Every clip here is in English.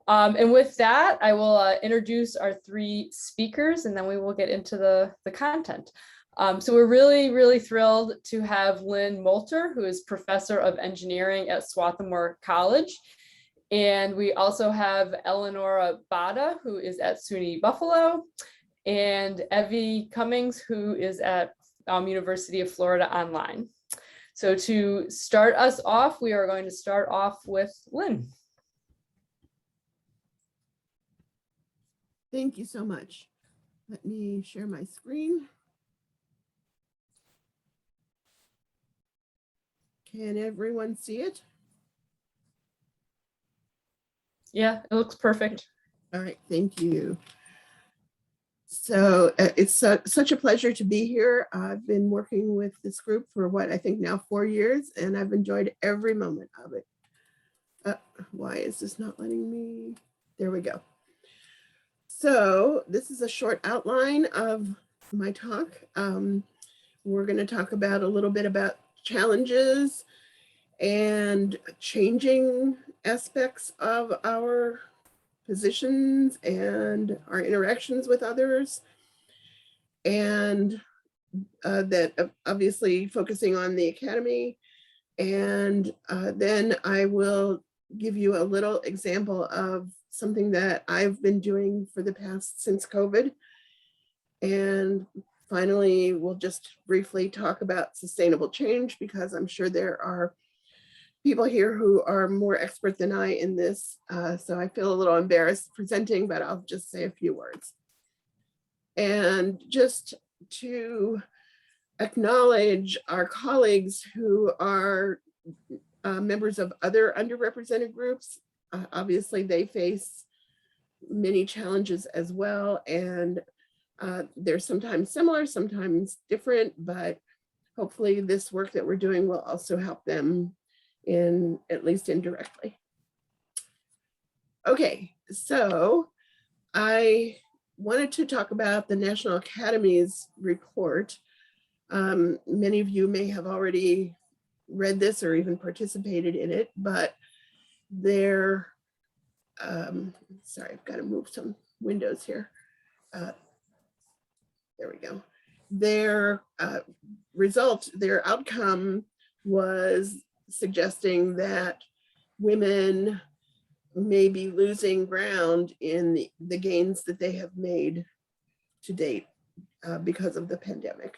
And with that, I will introduce our three speakers, and then we will get into the content. So we're really, really thrilled to have Lynn Moulter, who is professor of engineering at Swarthmore College. And we also have Eleonora Bada, who is at SUNY Buffalo, and Evie Cummings, who is at University of Florida Online. So to start us off, we are going to start off with Lynn. Thank you so much. Let me share my screen. Can everyone see it? Yeah, it looks perfect. All right, thank you. So it's such a pleasure to be here. I've been working with this group for what I think now 4 years, and I've enjoyed every moment of it. Why is this not letting me? There we go. So this is a short outline of my talk. We're going to talk about a little bit about challenges and changing aspects of our positions and our interactions with others. And that obviously focusing on the academy. And then I will give you a little example of something that I've been doing for the past since COVID. And finally, we'll just briefly talk about sustainable change, because I'm sure there are people here who are more expert than I in this. So I feel a little embarrassed presenting, but I'll just say a few words. And just to acknowledge our colleagues who are members of other underrepresented groups. Obviously, they face many challenges as well, and they're sometimes similar, sometimes different, but hopefully this work that we're doing will also help them in at least indirectly. Okay, so I wanted to talk about the National Academy's report. Many of you may have already read this or even participated in it, but their, sorry, I've got to move some windows here. There we go. Their result, their outcome was suggesting that women may be losing ground in the gains that they have made to date because of the pandemic.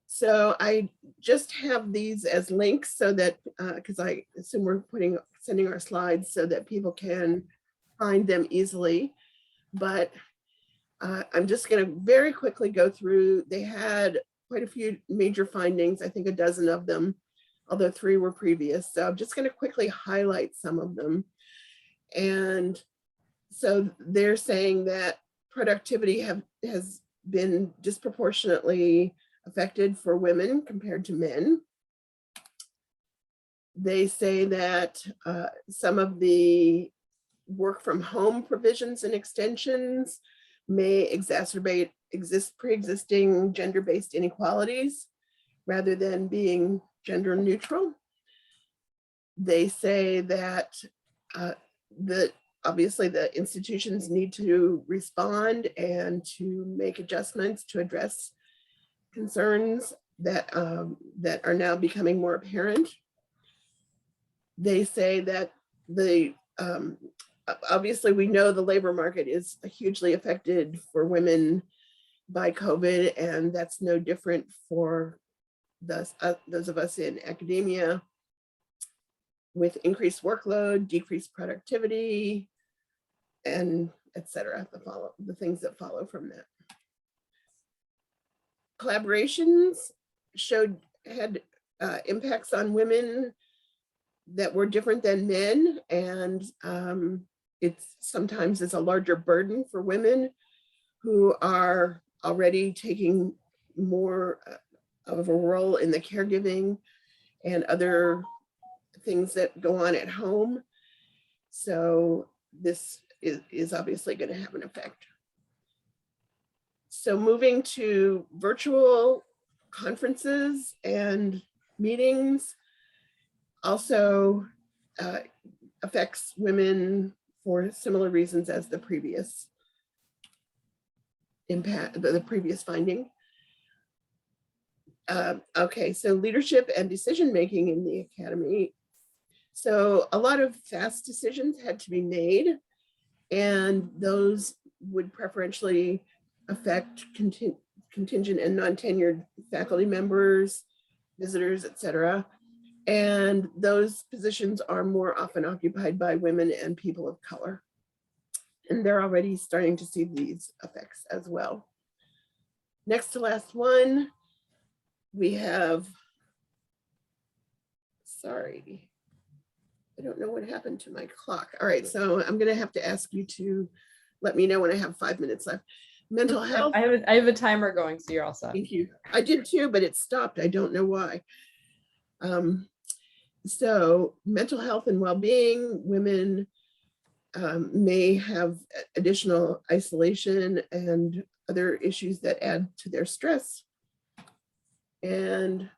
So I just have these as links so that, because I assume we're sending our slides so that people can find them easily. But I'm just going to very quickly go through. They had quite a few major findings, I think a dozen of them, although 3 were previous. So I'm just going to quickly highlight some of them. And so they're saying that productivity has been disproportionately affected for women compared to men. They say that some of the work from home provisions and extensions may exacerbate pre-existing gender-based inequalities rather than being gender neutral. They say that obviously the institutions need to respond and to make adjustments to address concerns that that are now becoming more apparent. They say that the obviously we know the labor market is hugely affected for women by COVID, and that's no different for those of us in academia, with increased workload, decreased productivity, and etc. The things that follow from that. Collaborations had impacts on women that were different than men, and it's sometimes a larger burden for women who are already taking more of a role in the caregiving and other things that go on at home. So this is obviously going to have an effect. So moving to virtual conferences and meetings also affects women for similar reasons as the previous impact, the previous finding. Okay, so leadership and decision-making in the academy. So a lot of fast decisions had to be made, and those would preferentially affect contingent and non-tenured faculty members, visitors, etc. And those positions are more often occupied by women and people of color. And they're already starting to see these effects as well. Next to last one, we have, sorry, I don't know what happened to my clock. All right, so I'm gonna have to ask you to let me know when I have 5 minutes left. Mental health. I have a timer going, so you're all set. Thank you. I did too, but it stopped. I don't know why. So mental health and well-being, women may have additional isolation and other issues that add to their stress. And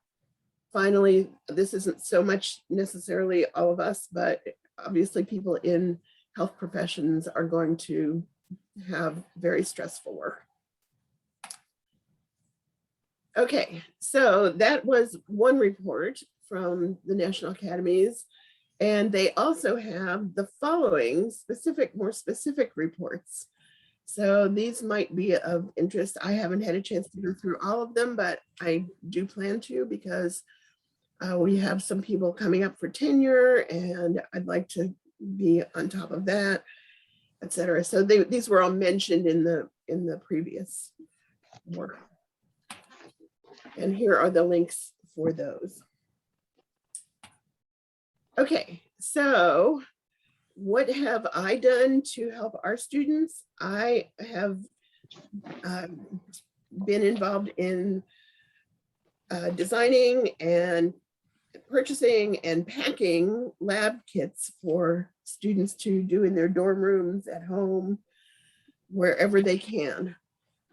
finally, this isn't so much necessarily all of us, but obviously people in health professions are going to have very stressful work. Okay, so that was one report from the National Academies, and they also have the following more specific reports. So these might be of interest. I haven't had a chance to go through all of them, but I do plan to, because we have some people coming up for tenure and I'd like to be on top of that, etc. So these were all mentioned in the previous work. And here are the links for those. Okay, so what have I done to help our students? I have been involved in designing and purchasing and packing lab kits for students to do in their dorm rooms, at home, wherever they can.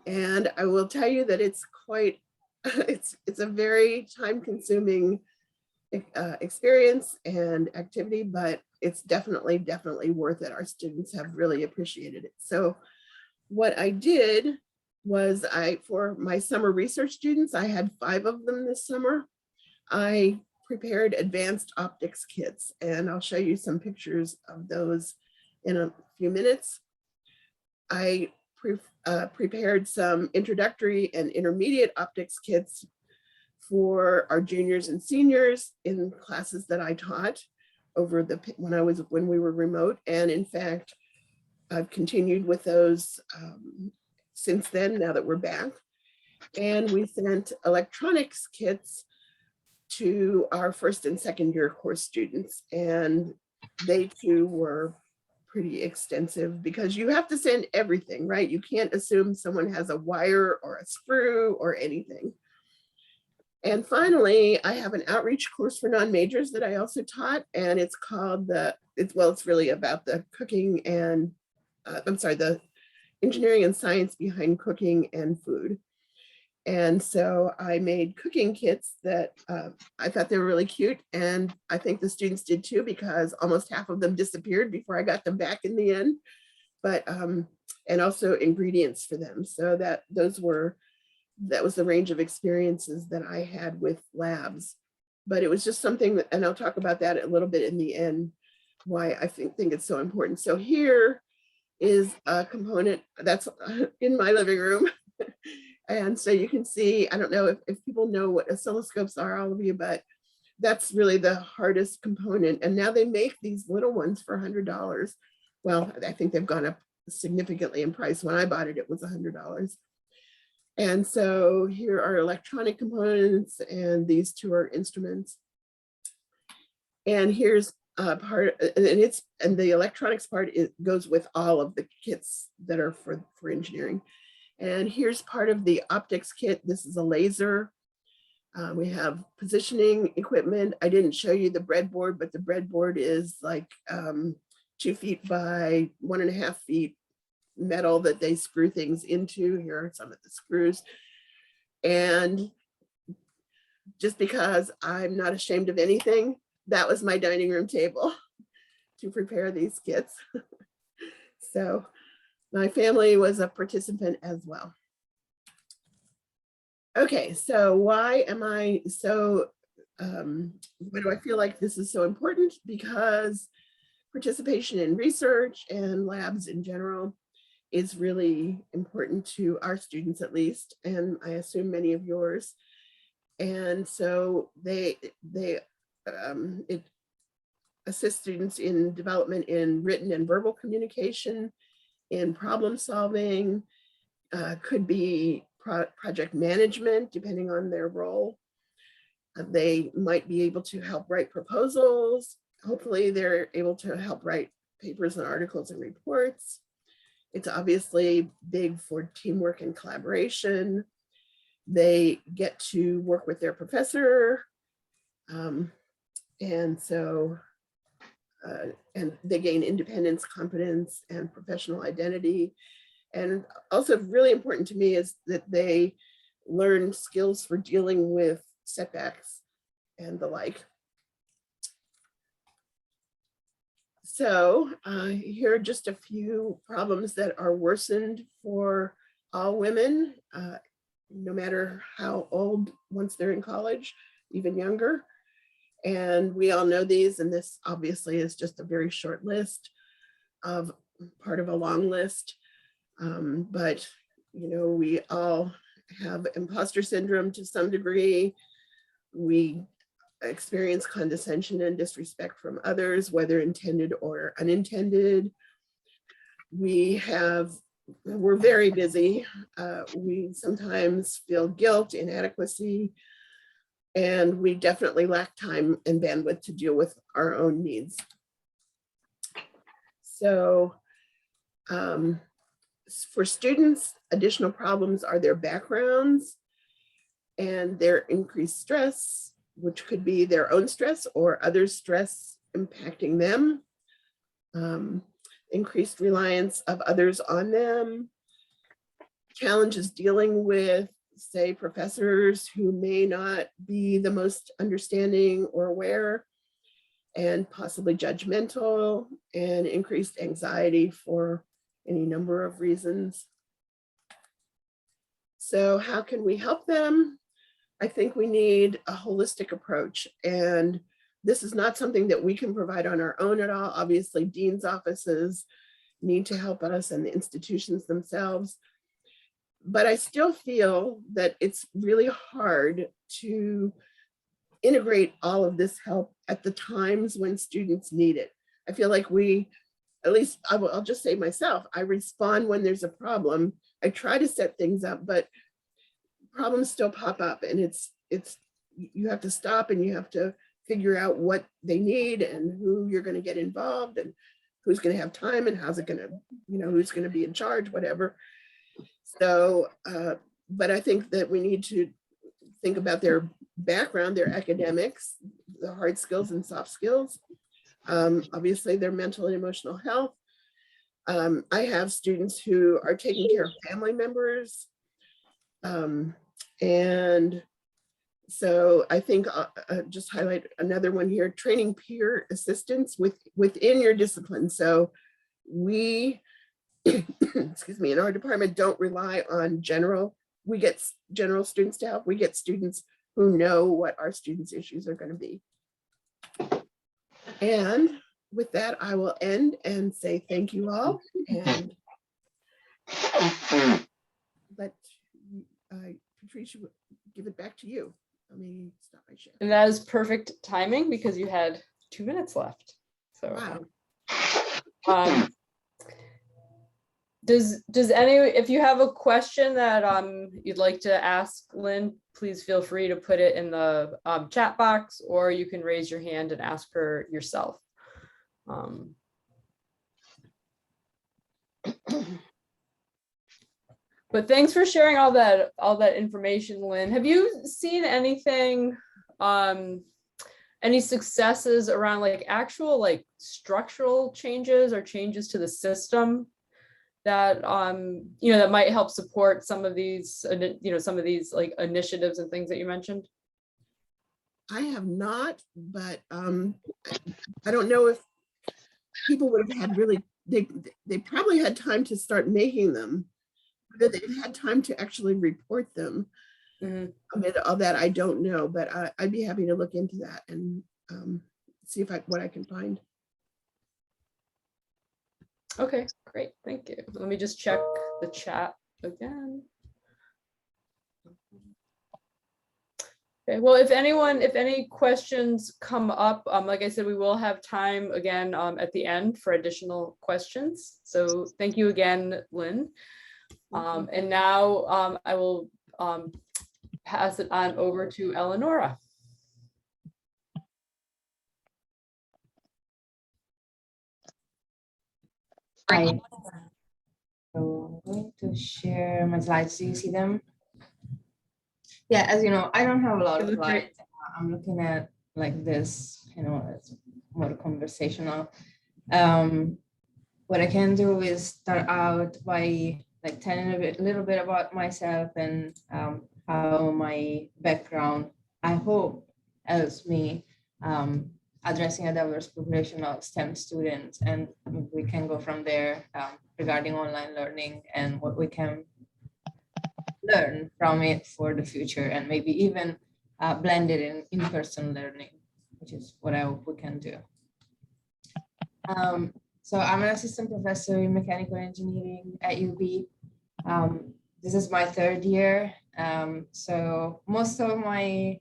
And I will tell you that it's quite, it's a very time-consuming experience and activity, but it's definitely worth it. Our students have really appreciated it. So what I did was for my summer research students, I had 5 of them this summer. I prepared advanced optics kits, and I'll show you some pictures of those in a few minutes. I prepared some introductory and intermediate optics kits for our juniors and seniors in classes that I taught over when we were remote. And in fact, I've continued with those since then, now that we're back. And we sent electronics kits to our first and second year course students. And they too were pretty extensive, because you have to send everything, right? You can't assume someone has a wire or a screw or anything. And finally, I have an outreach course for non-majors that I also taught, and it's called it's really about the cooking and, the engineering and science behind cooking and food. And so I made cooking kits that I thought they were really cute, and I think the students did too, because almost half of them disappeared before I got them back in the end. But and also ingredients for them. So that was the range of experiences that I had with labs. But it was just something that, and I'll talk about that a little bit in the end, why I think it's so important. So here is a component that's in my living room. And so you can see, I don't know if people know what oscilloscopes are, all of you, but that's really the hardest component. And now they make these little ones for $100. Well, I think they've gone up significantly in price. When I bought it, it was $100. And so here are electronic components, and these 2 are instruments. And here's part, and the electronics part, it goes with all of the kits that are for engineering. And here's part of the optics kit. This is a laser. We have positioning equipment. I didn't show you the breadboard, but the breadboard is like 2 feet by 1.5 feet metal that they screw things into. Here are some of the screws. And just because I'm not ashamed of anything, that was my dining room table. to prepare these kits. So my family was a participant as well. Okay, so why am I so, why do I feel like this is so important? Because participation in research and labs in general is really important to our students, at least, and I assume many of yours. And so it assists students in development in written and verbal communication, in problem solving, could be project management, depending on their role. They might be able to help write proposals. Hopefully they're able to help write papers and articles and reports. It's obviously big for teamwork and collaboration. They get to work with their professor. And so, and they gain independence, competence, and professional identity. And also really important to me is that they learn skills for dealing with setbacks and the like. So here are just a few problems that are worsened for all women, no matter how old, once they're in college, even younger. And we all know these, and this obviously is just a very short list of part of a long list. But, you know, we all have imposter syndrome to some degree. We experience condescension and disrespect from others, whether intended or unintended. We're very busy. We sometimes feel guilt, inadequacy, and we definitely lack time and bandwidth to deal with our own needs. So for students, additional problems are their backgrounds and their increased stress, which could be their own stress or other stress impacting them, increased reliance of others on them, challenges dealing with, say, professors who may not be the most understanding or aware, and possibly judgmental, and increased anxiety for any number of reasons. So how can we help them? I think we need a holistic approach, and this is not something that we can provide on our own at all. Obviously, dean's offices need to help us and the institutions themselves. But I still feel that it's really hard to integrate all of this help at the times when students need it. I feel like at least I'll just say myself, I respond when there's a problem. I try to set things up, but problems still pop up, and you have to stop and you have to figure out what they need and who you're going to get involved and who's going to have time and how's it going to, who's going to be in charge, whatever. So, but I think that we need to think about their background, their academics, the hard skills and soft skills, obviously their mental and emotional health. I have students who are taking care of family members. And so I think just highlight another one here, training peer assistance within your discipline. So we, excuse me, in our department don't rely on we get general students to help. We get students who know what our students' issues are going to be. And with that, I will end and say thank you all, and let Patrice, give it back to you. Let me stop my share. And that is perfect timing because you had 2 minutes left. So wow. If you have a question that you'd like to ask Lynn, please feel free to put it in the chat box, or you can raise your hand and ask her yourself. But thanks for sharing all that information, Lynn. Have you seen anything, any successes around like actual like structural changes or changes to the system that that might help support some of these like initiatives and things that you mentioned? I have not, but I don't know if people would have had really, they probably had time to start making them, whether they've had time to actually report them. Mhm. I mean, all that I don't know, but I'd be happy to look into that and see if what I can find. Okay, great, thank you. Let me just check the chat again. Okay, well, if any questions come up, like I said, we will have time again at the end for additional questions. So thank you again, Lynn. And now I will pass it on over to Eleonora. Hi. So I'm going to share my slides. Do you see them? Yeah, as you know, I don't have a lot of slides. I'm looking at like this, it's more conversational. What I can do is start out by like telling a little bit about myself and how my background, I hope, helps me addressing a diverse population of STEM students, and we can go from there regarding online learning and what we can learn from it for the future, and maybe even blend it in-person learning, which is what I hope we can do. So I'm an assistant professor in mechanical engineering at UB. This is my third year. So most of my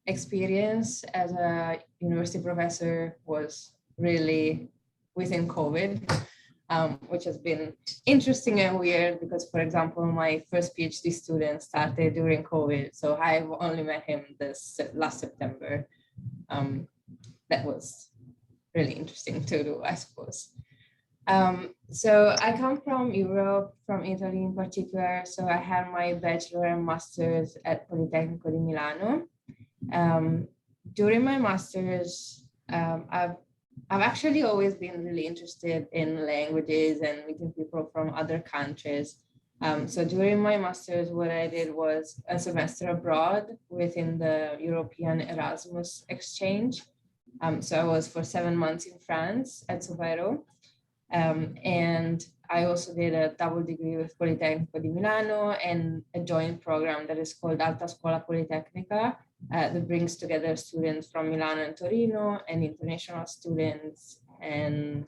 experience as a university professor was really within COVID, which has been interesting and weird because, for example, my first PhD student started during COVID. So I've only met him this last September. That was really interesting to do, I suppose. So I come from Europe, from Italy in particular. So I had my bachelor and master's at Politecnico di Milano. During my master's, I've actually always been really interested in languages and meeting people from other countries. So during my master's, what I did was a semester abroad within the European Erasmus exchange. So I was for 7 months in France at Sovero. And I also did a double degree with Politecnico di Milano and a joint program that is called Alta Scuola Politecnica, that brings together students from Milano and Torino and international students, and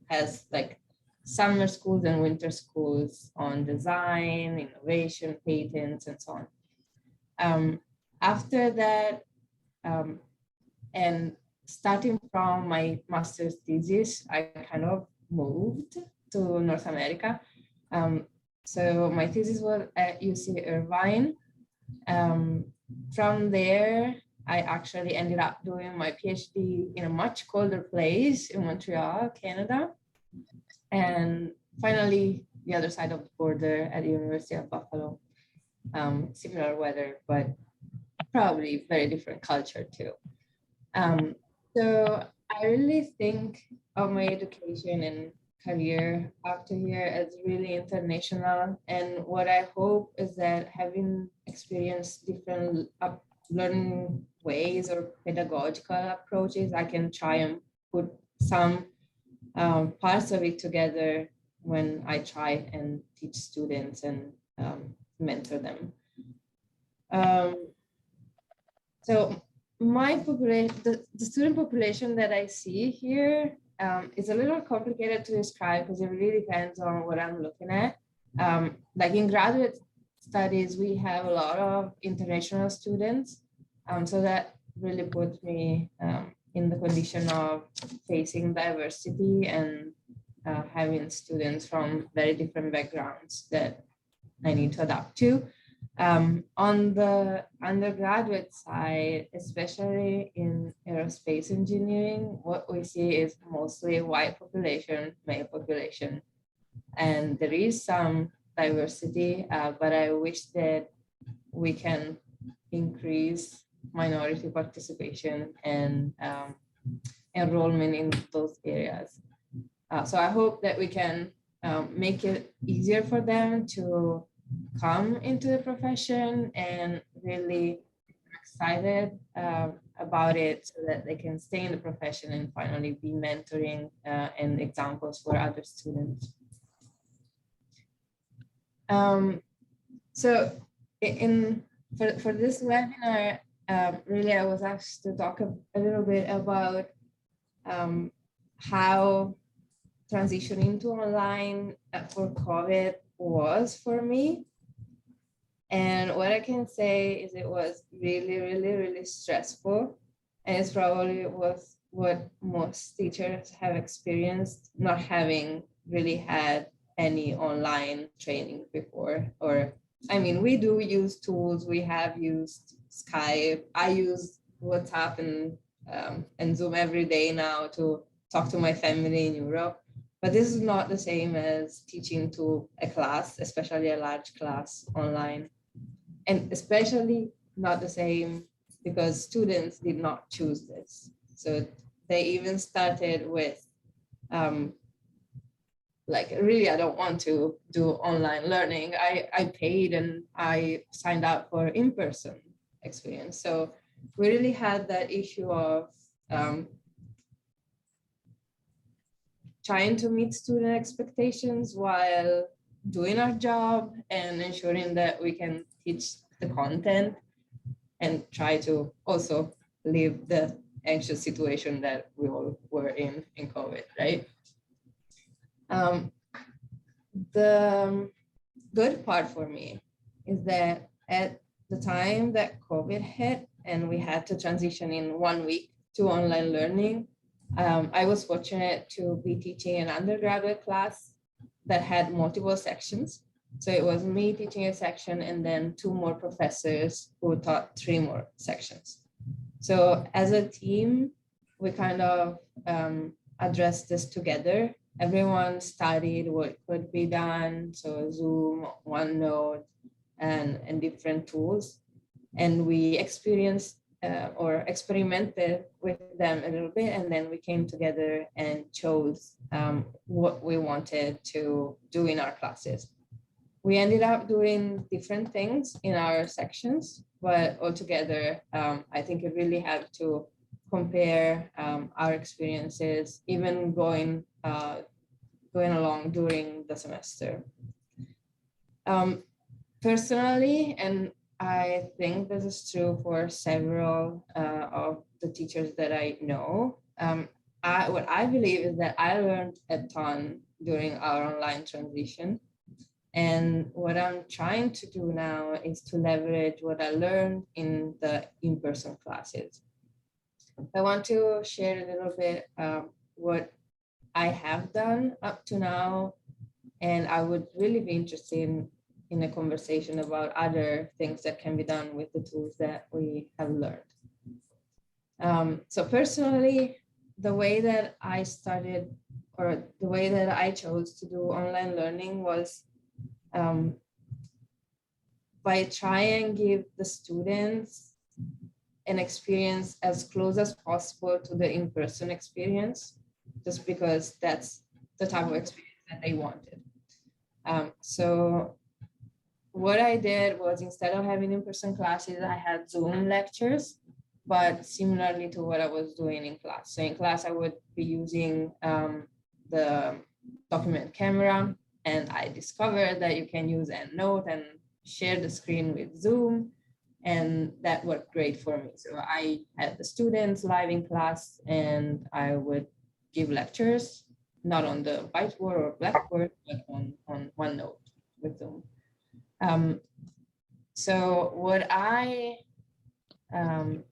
has like summer schools and winter schools on design, innovation, patents, and so on. After that, and starting from my master's thesis, I kind of moved to North America. So my thesis was at UC Irvine. From there, I actually ended up doing my PhD in a much colder place in Montreal, Canada. And finally, the other side of the border at the University of Buffalo. Similar weather, but probably very different culture too. So I really think of my education and career after here as really international. And what I hope is that having experienced different learning ways or pedagogical approaches, I can try and put some parts of it together when I try and teach students and mentor them. So my population, the student population that I see here is a little complicated to describe because it really depends on what I'm looking at. Like in graduate studies, we have a lot of international students. So that really puts me in the condition of facing diversity and having students from very different backgrounds that I need to adapt to. On the undergraduate side, especially in aerospace engineering, what we see is mostly white population, male population. And there is some diversity, but I wish that we can increase minority participation and enrollment in those areas. So I hope that we can make it easier for them to come into the profession and really excited about it so that they can stay in the profession and finally be mentoring and examples for other students. So for this webinar, really I was asked to talk a little bit about how transitioning to online for COVID was for me. And what I can say is it was really, really, really stressful. And it's probably was what most teachers have experienced, not having really had any online training before. Or, I mean, we do use tools. We have used Skype. I use WhatsApp and Zoom every day now to talk to my family in Europe. But this is not the same as teaching to a class, especially a large class online. And especially not the same because students did not choose this. So they even started with, like, really, I don't want to do online learning. I paid and I signed up for in-person experience. So we really had that issue of trying to meet student expectations while doing our job and ensuring that we can teach the content and try to also leave the anxious situation that we all were in COVID, right? The good part for me is that at the time that COVID hit and we had to transition in 1 week to online learning, I was fortunate to be teaching an undergraduate class that had multiple sections. So it was me teaching a section and then 2 more professors who taught 3 more sections. So as a team, we kind of addressed this together. Everyone studied what could be done. So Zoom, OneNote, and different tools. And we experienced or experimented with them a little bit, and then we came together and chose what we wanted to do in our classes. We ended up doing different things in our sections, but altogether, I think it really helped to compare our experiences, even going along during the semester. Personally, and I think this is true for several of the teachers that I know. What I believe is that I learned a ton during our online transition. And what I'm trying to do now is to leverage what I learned in the in-person classes. I want to share a little bit what I have done up to now, and I would really be interested in a conversation about other things that can be done with the tools that we have learned. So personally, the way that I started, or the way that I chose to do online learning was by trying and give the students an experience as close as possible to the in-person experience, just because that's the type of experience that they wanted. So what I did was, instead of having in-person classes, I had Zoom lectures, but similarly to what I was doing in class. So in class, I would be using the document camera, and I discovered that you can use EndNote and share the screen with Zoom, and that worked great for me. So I had the students live in class, and I would give lectures, not on the whiteboard or Blackboard, but on OneNote with Zoom. So what I do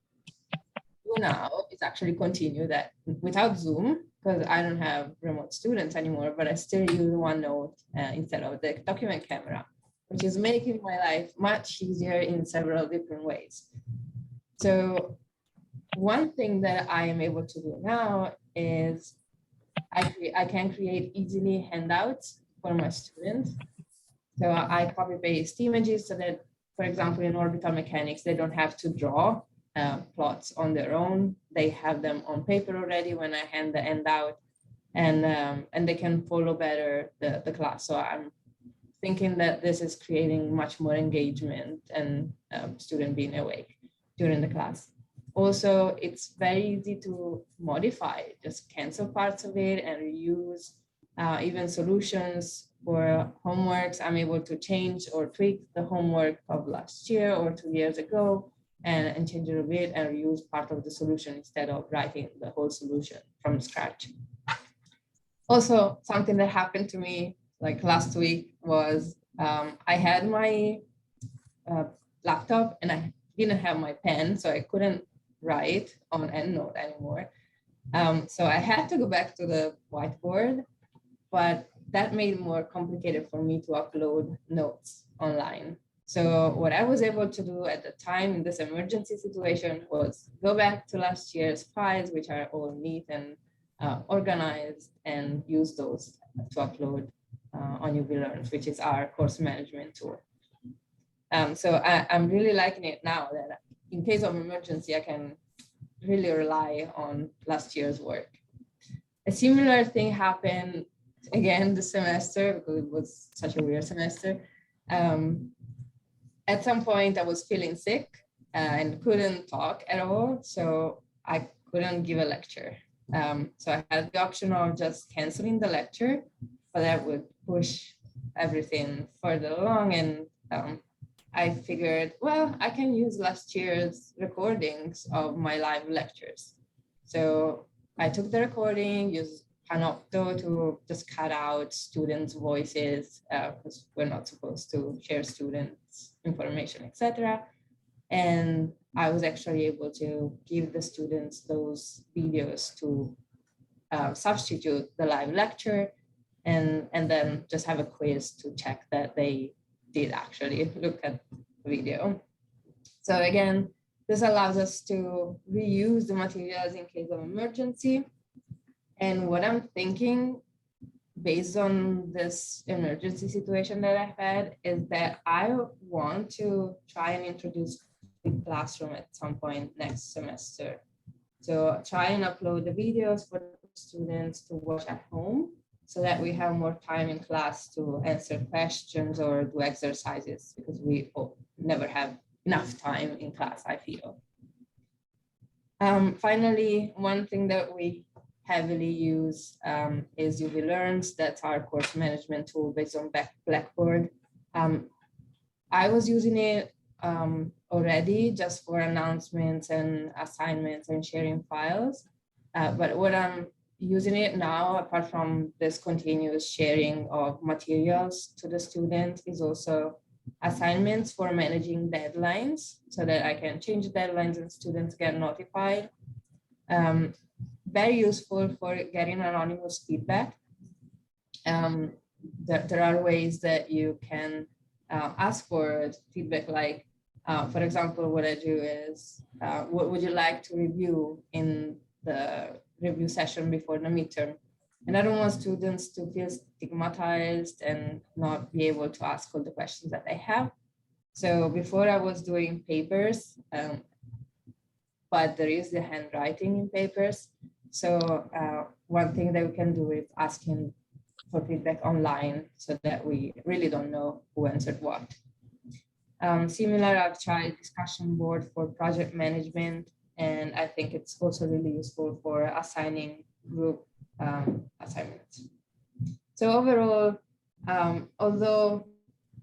now is actually continue that without Zoom, because I don't have remote students anymore, but I still use OneNote instead of the document camera, which is making my life much easier in several different ways. So one thing that I am able to do now is I can create easily handouts for my students. So I copy paste images so that, for example, in orbital mechanics, they don't have to draw plots on their own. They have them on paper already when I hand the handout, and they can follow better the class. So I'm thinking that this is creating much more engagement and student being awake. during the class. Also, it's very easy to modify, just cancel parts of it and reuse. Even solutions for homeworks, I'm able to change or tweak the homework of last year or 2 years ago and change it a bit and reuse part of the solution instead of writing the whole solution from scratch. Also, something that happened to me like last week was I had my laptop and I didn't have my pen, so I couldn't write on EndNote anymore. So I had to go back to the whiteboard, but that made it more complicated for me to upload notes online. So what I was able to do at the time in this emergency situation was go back to last year's files, which are all neat and organized, and use those to upload on UVLearns, which is our course management tool. So I'm really liking it now that in case of emergency, I can really rely on last year's work. A similar thing happened again this semester because it was such a weird semester. At some point I was feeling sick and couldn't talk at all, so I couldn't give a lecture. So I had the option of just canceling the lecture, but that would push everything further along, and I figured, well, I can use last year's recordings of my live lectures. So I took the recording, used Panopto to just cut out students' voices because we're not supposed to share students' information, etc. And I was actually able to give the students those videos to substitute the live lecture, and then just have a quiz to check that they did actually look at the video. So again, this allows us to reuse the materials in case of emergency. And what I'm thinking, based on this emergency situation that I've had, is that I want to try and introduce the classroom at some point next semester. So try and upload the videos for students to watch at home, so that we have more time in class to answer questions or do exercises, because we never have enough time in class, I feel. Finally, one thing that we heavily use is UVLearns. That's our course management tool based on Blackboard. I was using it already just for announcements and assignments and sharing files. But what I'm using it now, apart from this continuous sharing of materials to the students, is also assignments for managing deadlines, so that I can change deadlines and students get notified. Very useful for getting anonymous feedback. There are ways that you can ask for feedback, like, for example, what I do is, what would you like to review in the review session before the midterm? And I don't want students to feel stigmatized and not be able to ask all the questions that they have. So before I was doing papers, but there is the handwriting in papers. So one thing that we can do is asking for feedback online, so that we really don't know who answered what. Similar, I've tried discussion board for project management, and I think it's also really useful for assigning group assignments. So overall, although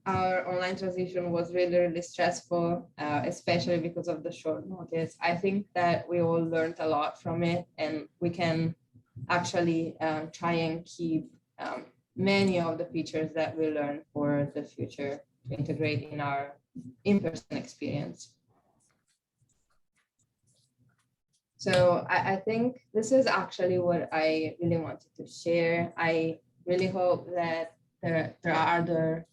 our online transition was really, really stressful, especially because of the short notice, I think that we all learned a lot from it, and we can actually try and keep many of the features that we learned for the future to integrate in our in-person experience. So I think this is actually what I really wanted to share. I really hope that there are other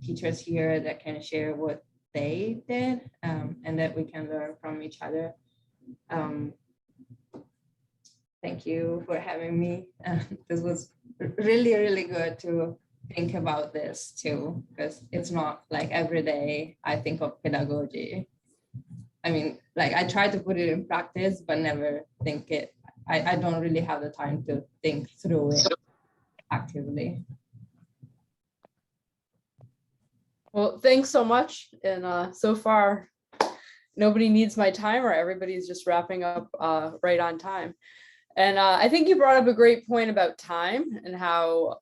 teachers here that can share what they did, and that we can learn from each other. Thank you for having me. This was really, really good to think about this too, because it's not like every day I think of pedagogy. I mean, like, I try to put it in practice, but never think it. I don't really have the time to think through it actively. Well, thanks so much. And so far, nobody needs my time, or everybody's just wrapping up right on time. And I think you brought up a great point about time and how,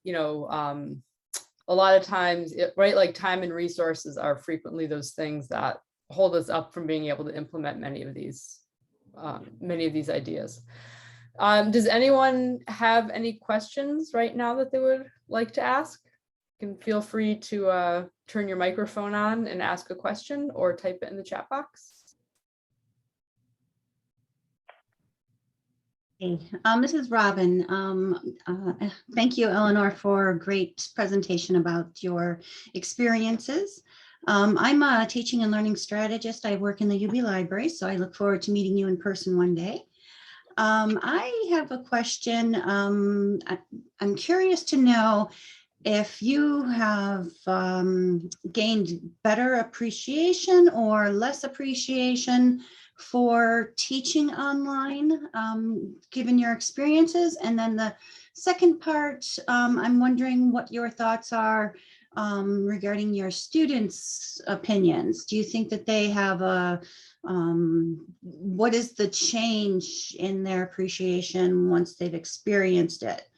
a lot of times, right, like time and resources are frequently those things that hold us up from being able to implement many of these ideas. Does anyone have any questions right now that they would like to ask? You can feel free to turn your microphone on and ask a question, or type it in the chat box. Hey, this is Robin. Thank you, Eleanor, for a great presentation about your experiences. I'm a teaching and learning strategist. I work in the UB Library, so I look forward to meeting you in person one day. I have a question. I'm curious to know if you have gained better appreciation or less appreciation for teaching online, given your experiences. And then the second part, I'm wondering what your thoughts are regarding your students' opinions. Do you think that they have what is the change in their appreciation once they've experienced it?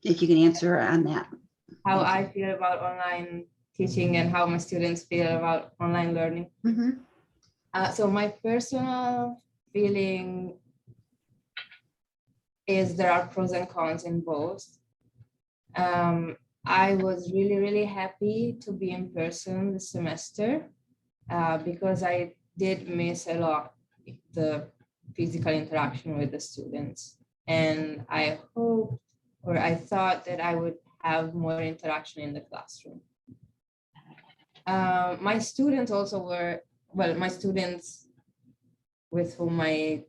If you can answer on that. How I feel about online teaching and how my students feel about online learning. Mm-hmm. So my personal feeling is there are pros and cons in both. I was really, really happy to be in person this semester because I did miss a lot the physical interaction with the students. And I hoped, or I thought that I would have more interaction in the classroom. My students also were, my students with whom I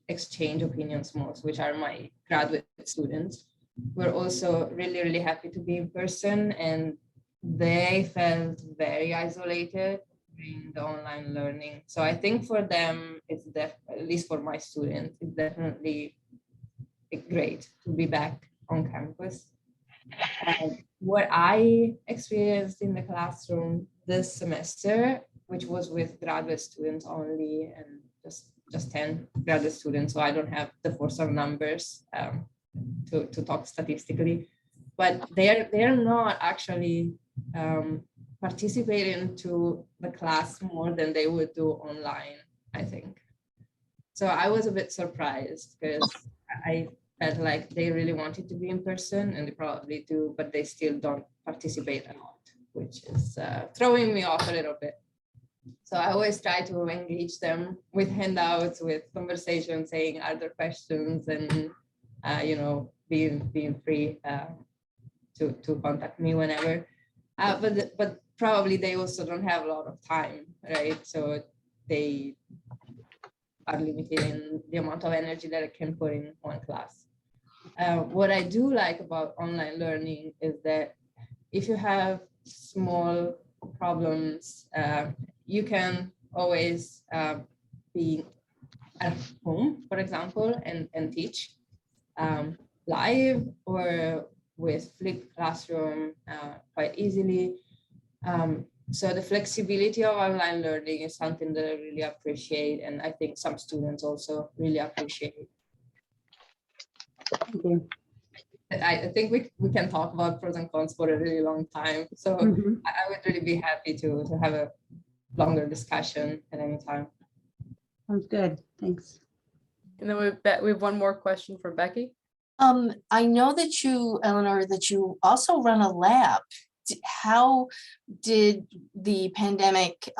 exchange opinions most, which are my graduate students, were also really, really happy to be in person, and they felt very isolated in the online learning. So I think for them, it's at least for my students, it's definitely great to be back on campus. What I experienced in the classroom this semester, which was with graduate students only, and just 10 graduate students, so I don't have the force of numbers to talk statistically, but they're not actually participating to the class more than they would do online, I think. So I was a bit surprised because I felt like they really wanted to be in person, and they probably do, but they still don't participate a lot, which is throwing me off a little bit. So I always try to engage them with handouts, with conversations, saying, are there questions, and being free to contact me whenever. But probably they also don't have a lot of time, right? So they are limited in the amount of energy that I can put in one class. What I do like about online learning is that if you have small problems, you can always be at home, for example, and teach live or with flipped classroom quite easily. So the flexibility of online learning is something that I really appreciate, and I think some students also really appreciate. Thank you. I think we can talk about pros and cons for a really long time. So I would really be happy to have a longer discussion at any time. Sounds good. Thanks. And then we have one more question for Becky. I know that you, Eleanor, that you also run a lab. How did the pandemic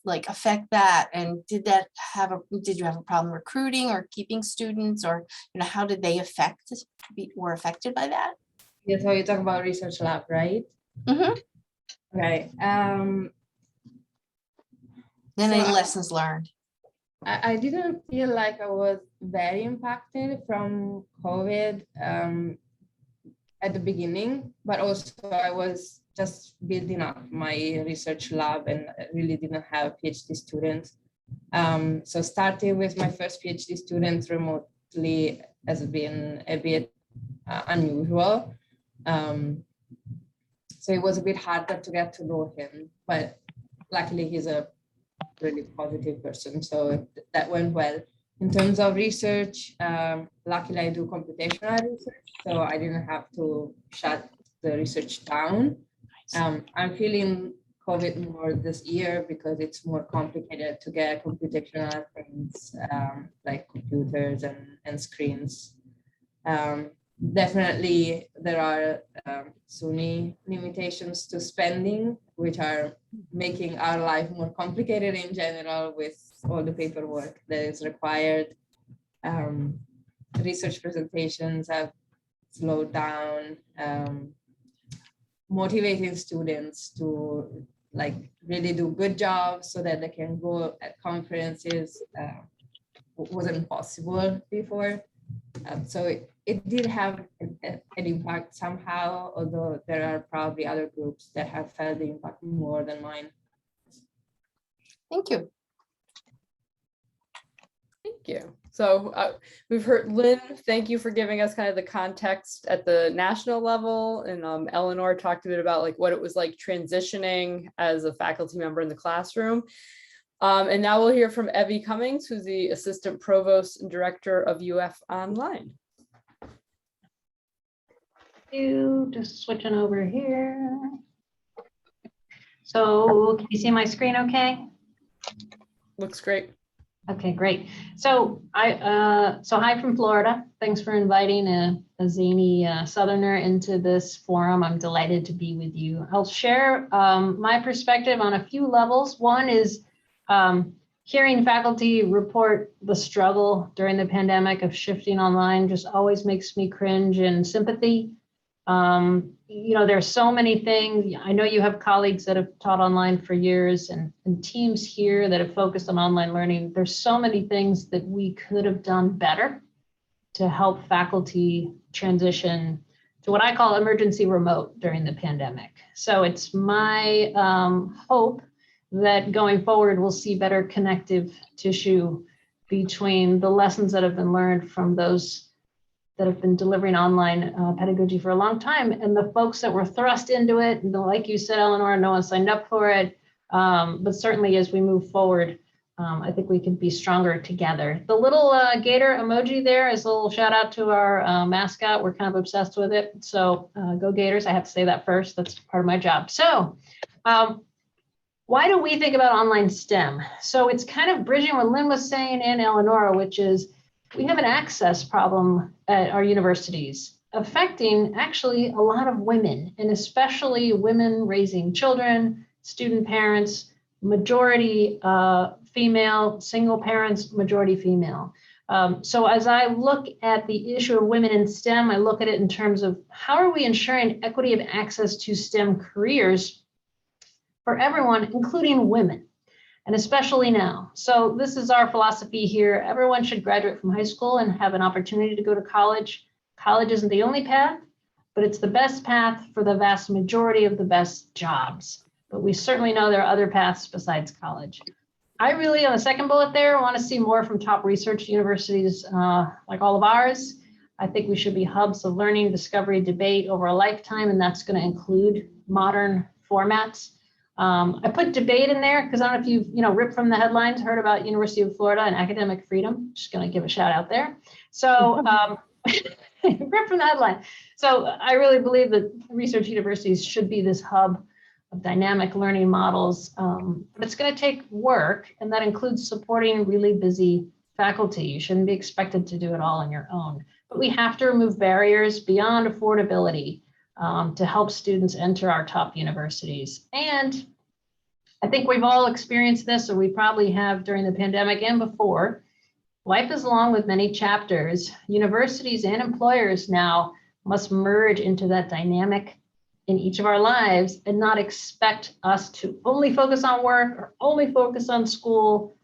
affect that? And did you have a problem recruiting or keeping students, or how did they were affected by that? Yeah, so you talk about research lab, right? Mm-hmm. Right. Any lessons learned? I didn't feel like I was very impacted from COVID at the beginning, but also I was just building up my research lab and really didn't have PhD students. So starting with my first PhD students remotely has been a bit unusual. So it was a bit harder to get to know him, but luckily he's a really positive person. So that went well. In terms of research, luckily I do computational research, so I didn't have to shut the research down. I'm feeling COVID more this year because it's more complicated to get computational things like computers and screens. Definitely there are SUNY limitations to spending, which are making our life more complicated in general with all the paperwork that is required. Research presentations have slowed down. Motivating students to really do good jobs so that they can go at conferences wasn't possible before. So it did have an impact somehow, although there are probably other groups that have felt the impact more than mine. Thank you. Thank you. So we've heard, Lynn, thank you for giving us kind of the context at the national level. And Eleanor talked a bit about like what it was like transitioning as a faculty member in the classroom. And now we'll hear from Evie Cummings, who's the Assistant Provost and Director of UF Online. Just switching over here. So can you see my screen okay? Looks great. Okay, great. So hi from Florida. Thanks for inviting a zany Southerner into this forum. I'm delighted to be with you. I'll share my perspective on a few levels. One is hearing faculty report the struggle during the pandemic of shifting online just always makes me cringe and sympathy. You know, there's so many things. I know you have colleagues that have taught online for years and teams here that have focused on online learning. There's so many things that we could have done better to help faculty transition to what I call emergency remote during the pandemic. So it's my hope that going forward, we'll see better connective tissue between the lessons that have been learned from those that have been delivering online pedagogy for a long time, and the folks that were thrust into it, and like you said, Eleanor, no one signed up for it, but certainly as we move forward, I think we can be stronger together. The little gator emoji there is a little shout out to our mascot. We're kind of obsessed with it, so go Gators. I have to say that first, that's part of my job. So why do we think about online STEM? So it's kind of bridging what Lynn was saying and Eleonora, which is we have an access problem at our universities affecting actually a lot of women, and especially women raising children, student parents, majority female, single parents, majority female. So as I look at the issue of women in STEM, I look at it in terms of how are we ensuring equity of access to STEM careers for everyone, including women, and especially now. So this is our philosophy here. Everyone should graduate from high school and have an opportunity to go to college. College isn't the only path, but it's the best path for the vast majority of the best jobs. But we certainly know there are other paths besides college. I really, on the second bullet there, want to see more from top research universities like all of ours. I think we should be hubs of learning, discovery, debate over a lifetime, and that's going to include modern formats. I put debate in there because I don't know if you've ripped from the headlines, heard about University of Florida and academic freedom. Just going to give a shout out there. So ripped from the headline. So I really believe that research universities should be this hub of dynamic learning models. But it's going to take work, and that includes supporting really busy faculty. You shouldn't be expected to do it all on your own. But we have to remove barriers beyond affordability to help students enter our top universities. And I think we've all experienced this, or we probably have during the pandemic and before. Life is long with many chapters. Universities and employers now must merge into that dynamic in each of our lives and not expect us to only focus on work or only focus on school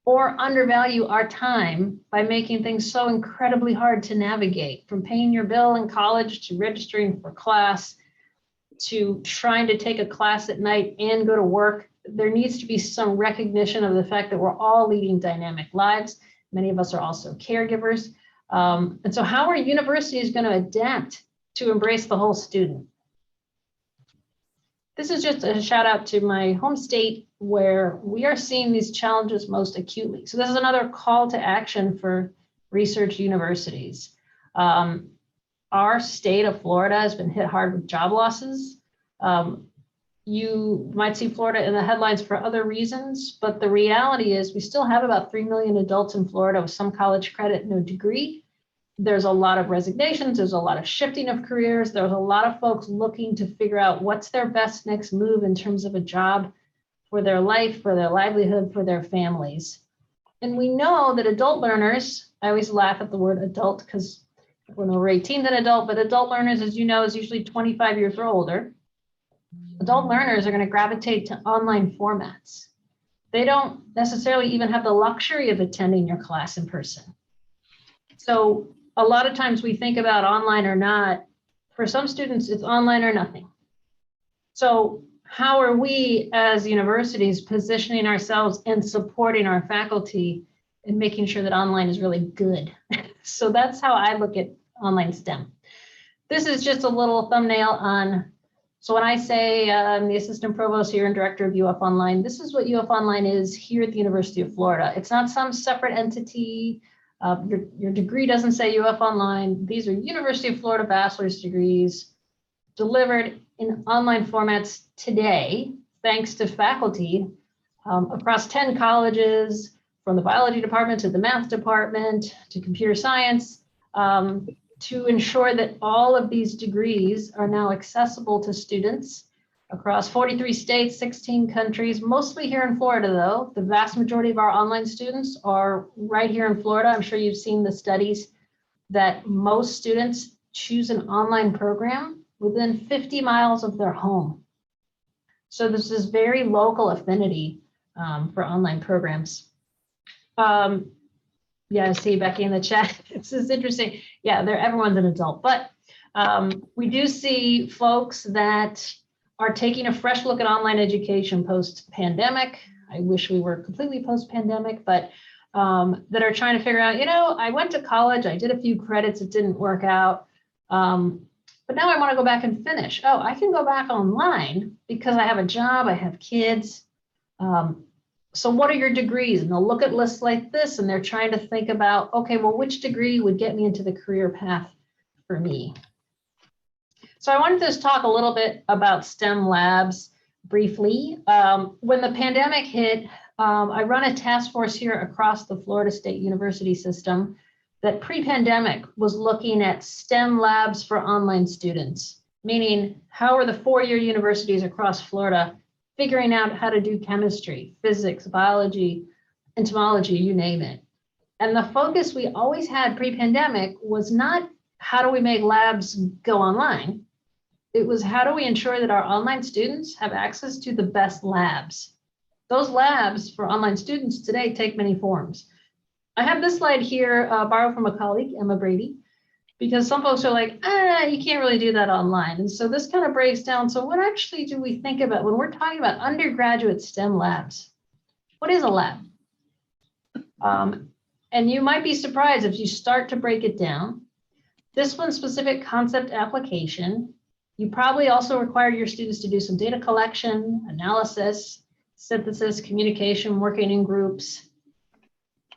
or undervalue our time by making things so incredibly hard to navigate, from paying your bill in college to registering for class to trying to take a class at night and go to work. There needs to be some recognition of the fact that we're all leading dynamic lives. Many of us are also caregivers. And so how are universities going to adapt to embrace the whole student? this is just a shout out to my home state where we are seeing these challenges most acutely. So this is another call to action for research universities. Our state of Florida has been hit hard with job losses. You might see Florida in the headlines for other reasons, but the reality is we still have about 3 million adults in Florida with some college credit, no degree. There's a lot of resignations, there's a lot of shifting of careers, there's a lot of folks looking to figure out what's their best next move in terms of a job for their life, for their livelihood, for their families. And we know that adult learners, I always laugh at the word adult because when we're 18 than adult, but adult learners, as you know, is usually 25 years or older. Adult learners are going to gravitate to online formats. They don't necessarily even have the luxury of attending your class in person. So a lot of times we think about online or not. For some students, it's online or nothing. So how are we as universities positioning ourselves and supporting our faculty and making sure that online is really good? So that's how I look at online STEM. This is just a little thumbnail on, so when I say I'm the assistant provost here and director of UF Online, this is what UF Online is here at the University of Florida. It's not some separate entity. Your degree doesn't say UF Online. These are University of Florida bachelor's degrees delivered in online formats today, thanks to faculty across 10 colleges, from the biology department to the math department to computer science, to ensure that all of these degrees are now accessible to students across 43 states, 16 countries, mostly here in Florida though. The vast majority of our online students are right here in Florida. I'm sure you've seen the studies that most students choose an online program within 50 miles of their home. So this is very local affinity for online programs. Yeah, I see Becky in the chat. This is interesting. Yeah, everyone's an adult, but we do see folks that are taking a fresh look at online education post-pandemic. I wish we were completely post-pandemic, but that are trying to figure out, I went to college, I did a few credits, it didn't work out, but now I want to go back and finish. Oh, I can go back online because I have a job, I have kids. So what are your degrees? And they'll look at lists like this and they're trying to think about, okay, well, which degree would get me into the career path for me? So I wanted to just talk a little bit about STEM labs briefly. When the pandemic hit, I run a task force here across the Florida State University system that pre-pandemic was looking at STEM labs for online students, meaning how are the four-year universities across Florida figuring out how to do chemistry, physics, biology, entomology, you name it. And the focus we always had pre-pandemic was not how do we make labs go online? It was how do we ensure that our online students have access to the best labs? Those labs for online students today take many forms. I have this slide here, borrowed from a colleague, Emma Brady, because some folks are like, you can't really do that online. And so this kind of breaks down. So what actually do we think about when we're talking about undergraduate STEM labs? What is a lab? And you might be surprised if you start to break it down. This one specific concept application, you probably also required your students to do some data collection, analysis, synthesis, communication, working in groups.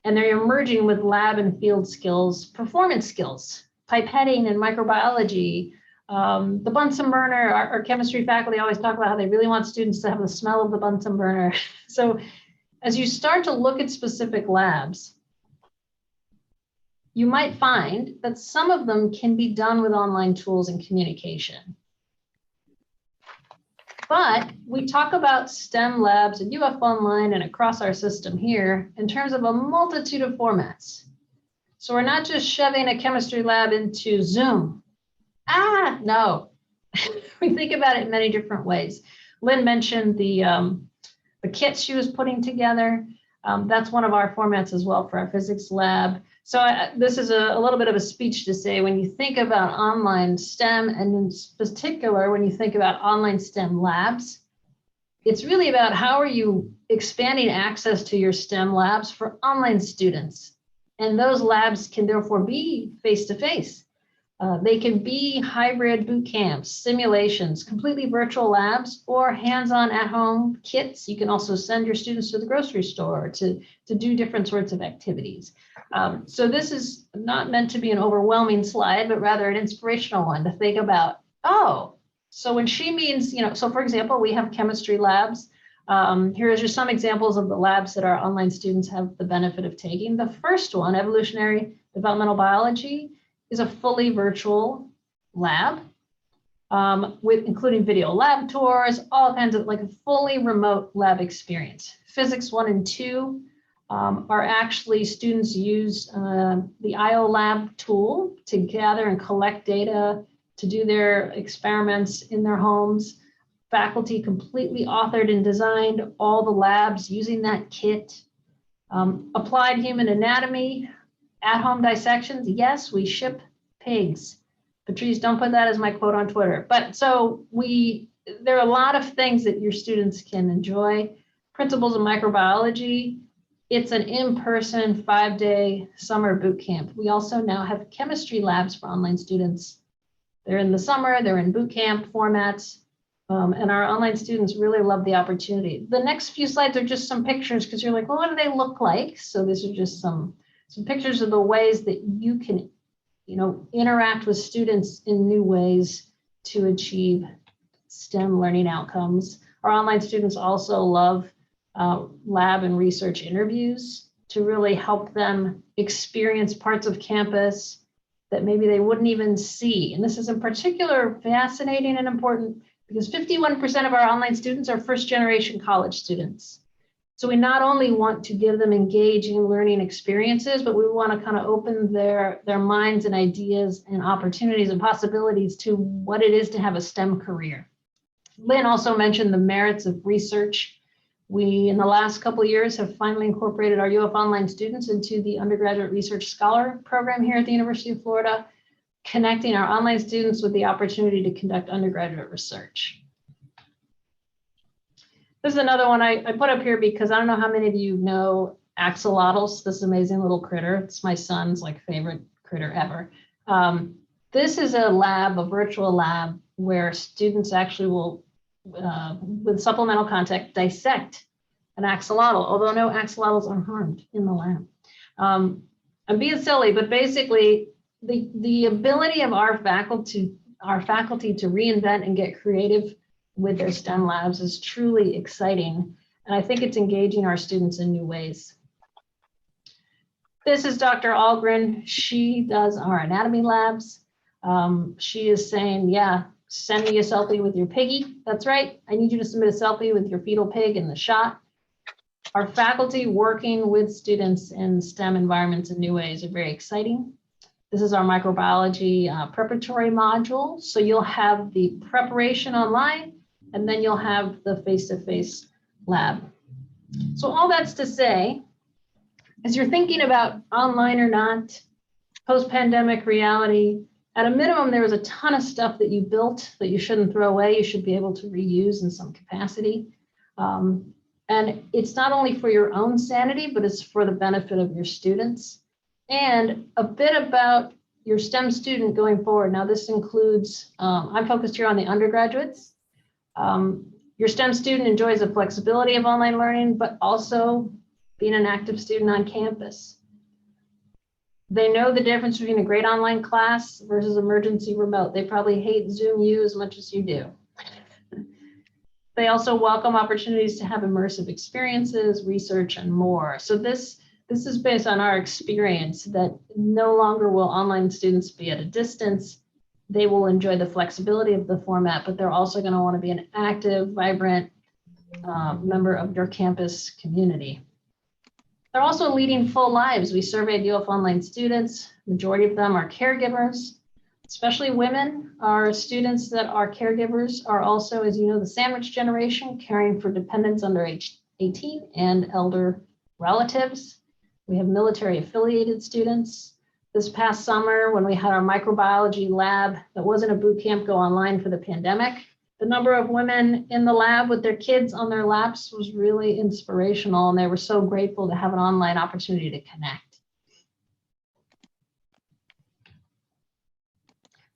And they're emerging with lab and field skills, performance skills, pipetting and microbiology. The Bunsen burner, our chemistry faculty always talk about how they really want students to have the smell of the Bunsen burner. So as you start to look at specific labs, you might find that some of them can be done with online tools and communication. But we talk about STEM labs at UF Online and across our system here in terms of a multitude of formats. So we're not just shoving a chemistry lab into Zoom. No. We think about it in many different ways. Lynn mentioned the kits she was putting together. That's one of our formats as well for our physics lab. So this is a little bit of a speech to say when you think about online STEM, and in particular, when you think about online STEM labs, it's really about how are you expanding access to your STEM labs for online students. And those labs can therefore be face-to-face. They can be hybrid boot camps, simulations, completely virtual labs, or hands-on at-home kits. You can also send your students to the grocery store to do different sorts of activities. So this is not meant to be an overwhelming slide, but rather an inspirational one to think about, oh, so when she means, so for example, we have chemistry labs. Here are just some examples of the labs that our online students have the benefit of taking. The first one, evolutionary developmental biology, is a fully virtual lab with including video lab tours, all kinds of like a fully remote lab experience. Physics 1 and 2 are actually students use the IOLab tool to gather and collect data to do their experiments in their homes. Faculty completely authored and designed all the labs using that kit. Applied human anatomy, at-home dissections. Yes, we ship pigs. Patrice, don't put that as my quote on Twitter. But so there are a lot of things that your students can enjoy. Principles of microbiology. It's an in-person 5-day summer boot camp. We also now have chemistry labs for online students. They're in the summer, they're in boot camp formats. And our online students really love the opportunity. The next few slides are just some pictures because you're like, well, what do they look like? So these are just some pictures of the ways that you can, interact with students in new ways to achieve STEM learning outcomes. Our online students also love lab and research interviews to really help them experience parts of campus that maybe they wouldn't even see. And this is in particular fascinating and important because 51% of our online students are first-generation college students. So we not only want to give them engaging learning experiences, but we want to kind of open their minds and ideas and opportunities and possibilities to what it is to have a STEM career. Lynn also mentioned the merits of research. We, in the last couple of years, have finally incorporated our UF Online students into the Undergraduate Research Scholar Program here at the University of Florida, connecting our online students with the opportunity to conduct undergraduate research. This is another one I put up here because I don't know how many of you know axolotls, this amazing little critter. It's my son's favorite critter ever. This is a lab, a virtual lab, where students actually will, with supplemental content, dissect an axolotl, although no axolotls are harmed in the lab. I'm being silly, but basically, the ability of our faculty to reinvent and get creative with their STEM labs is truly exciting. And I think it's engaging our students in new ways. This is Dr. Algren. She does our anatomy labs. She is saying, yeah, send me a selfie with your piggy. That's right. I need you to submit a selfie with your fetal pig in the shot. Our faculty working with students in STEM environments in new ways are very exciting. This is our microbiology preparatory module. So you'll have the preparation online, and then you'll have the face-to-face lab. So all that's to say, as you're thinking about online or not, post-pandemic reality, at a minimum, there was a ton of stuff that you built that you shouldn't throw away. You should be able to reuse in some capacity. And it's not only for your own sanity, but it's for the benefit of your students. And a bit about your STEM student going forward. Now this includes, I'm focused here on the undergraduates. Your STEM student enjoys the flexibility of online learning, but also being an active student on campus. They know the difference between a great online class versus emergency remote. They probably hate Zoom U as much as you do. They also welcome opportunities to have immersive experiences, research, and more. So this is based on our experience that no longer will online students be at a distance. They will enjoy the flexibility of the format, but they're also going to want to be an active, vibrant member of your campus community. They're also leading full lives. We surveyed UF Online students. Majority of them are caregivers, especially women. Our students that are caregivers are also, as you know, the sandwich generation, caring for dependents under age 18 and elder relatives. We have military affiliated students. This past summer, when we had our microbiology lab that wasn't a boot camp go online for the pandemic, the number of women in the lab with their kids on their laps was really inspirational, and they were so grateful to have an online opportunity to connect.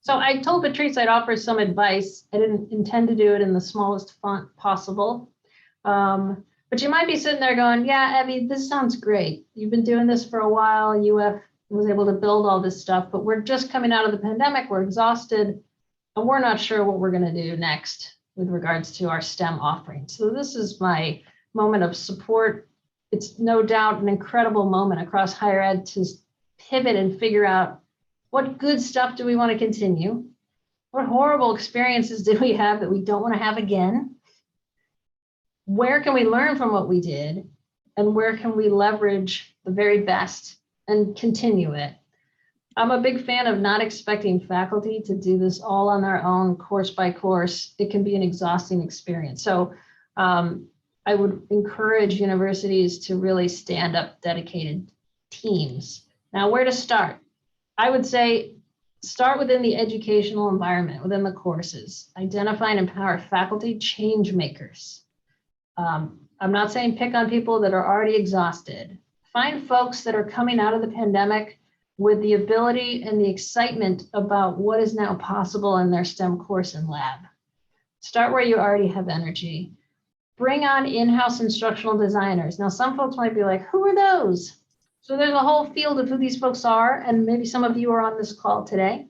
So I told Patrice I'd offer some advice. I didn't intend to do it in the smallest font possible. But you might be sitting there going, yeah, Abby, this sounds great. You've been doing this for a while. UF was able to build all this stuff, but we're just coming out of the pandemic. We're exhausted, and we're not sure what we're going to do next with regards to our STEM offering. So this is my moment of support. It's no doubt an incredible moment across higher ed to pivot and figure out what good stuff do we want to continue? What horrible experiences did we have that we don't want to have again? Where can we learn from what we did? And where can we leverage the very best and continue it? I'm a big fan of not expecting faculty to do this all on their own, course by course. It can be an exhausting experience. So I would encourage universities to really stand up dedicated teams. Now, where to start? I would say start within the educational environment, within the courses. Identify and empower faculty change makers. I'm not saying pick on people that are already exhausted. Find folks that are coming out of the pandemic with the ability and the excitement about what is now possible in their STEM course and lab. Start where you already have energy. Bring on in-house instructional designers. Now, some folks might be like, who are those? So there's a whole field of who these folks are, and maybe some of you are on this call today.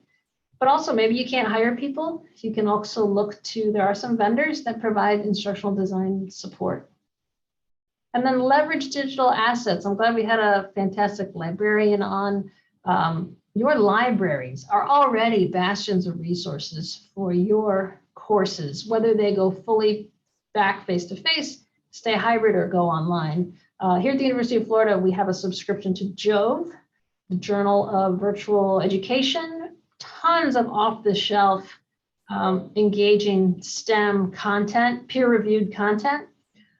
But also maybe you can't hire people. You can also look to, there are some vendors that provide instructional design support. And then leverage digital assets. I'm glad we had a fantastic librarian on. Your libraries are already bastions of resources for your courses, whether they go fully back face-to-face, stay hybrid, or go online. Here at the University of Florida, we have a subscription to Jove, the Journal of Virtual Education, tons of off-the-shelf engaging STEM content, peer-reviewed content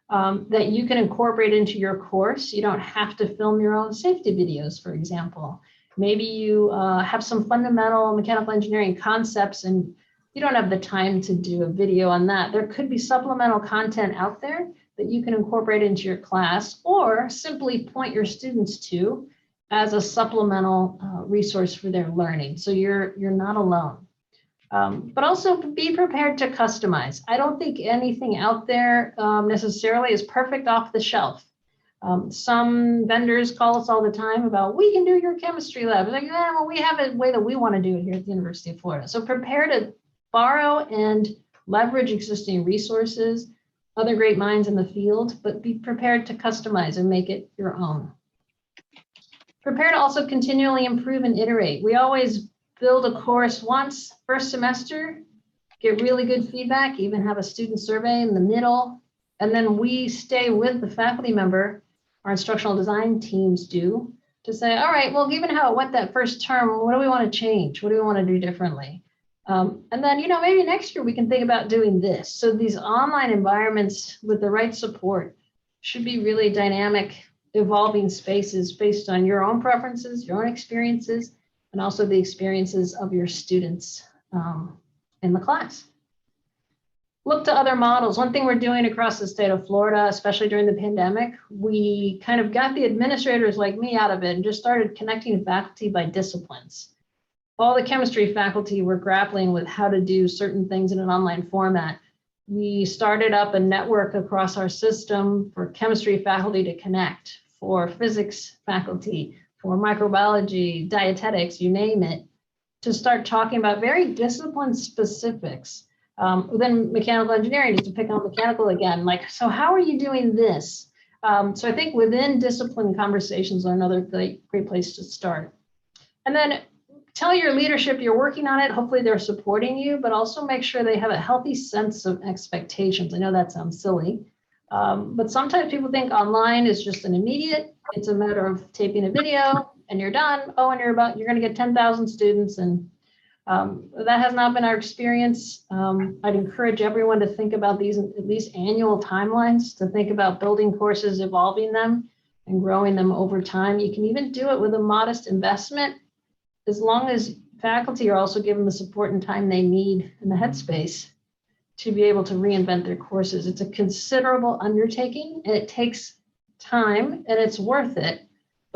that you can incorporate into your course. You don't have to film your own safety videos, for example. Maybe you have some fundamental mechanical engineering concepts and you don't have the time to do a video on that. There could be supplemental content out there that you can incorporate into your class or simply point your students to as a supplemental resource for their learning. So you're not alone. But also be prepared to customize. I don't think anything out there necessarily is perfect off the shelf. Some vendors call us all the time about, we can do your chemistry lab. It's like, yeah, well, we have a way that we want to do it here at the University of Florida. So prepare to borrow and leverage existing resources, other great minds in the field, but be prepared to customize and make it your own. Prepare to also continually improve and iterate. We always build a course once, first semester, get really good feedback, even have a student survey in the middle, and then we stay with the faculty member, our instructional design teams do, to say, all right, well, given how it went that first term, what do we want to change? What do we want to do differently? And then, maybe next year we can think about doing this. So these online environments with the right support should be really dynamic, evolving spaces based on your own preferences, your own experiences, and also the experiences of your students in the class. Look to other models. One thing we're doing across the state of Florida, especially during the pandemic, we kind of got the administrators like me out of it and just started connecting faculty by disciplines. All the chemistry faculty were grappling with how to do certain things in an online format. We started up a network across our system for chemistry faculty to connect, for physics faculty, for microbiology, dietetics, you name it, to start talking about very discipline specifics. Then mechanical engineering, just to pick on mechanical again, like, so how are you doing this? So I think within discipline conversations are another great place to start. And then tell your leadership you're working on it. Hopefully they're supporting you, but also make sure they have a healthy sense of expectations. I know that sounds silly, but sometimes people think online is just an immediate, it's a matter of taping a video and you're done. Oh, and you're going to get 10,000 students. And that has not been our experience. I'd encourage everyone to think about these at least annual timelines, to think about building courses, evolving them and growing them over time. You can even do it with a modest investment, as long as faculty are also given the support and time they need in the headspace to be able to reinvent their courses. It's a considerable undertaking and it takes time and it's worth it,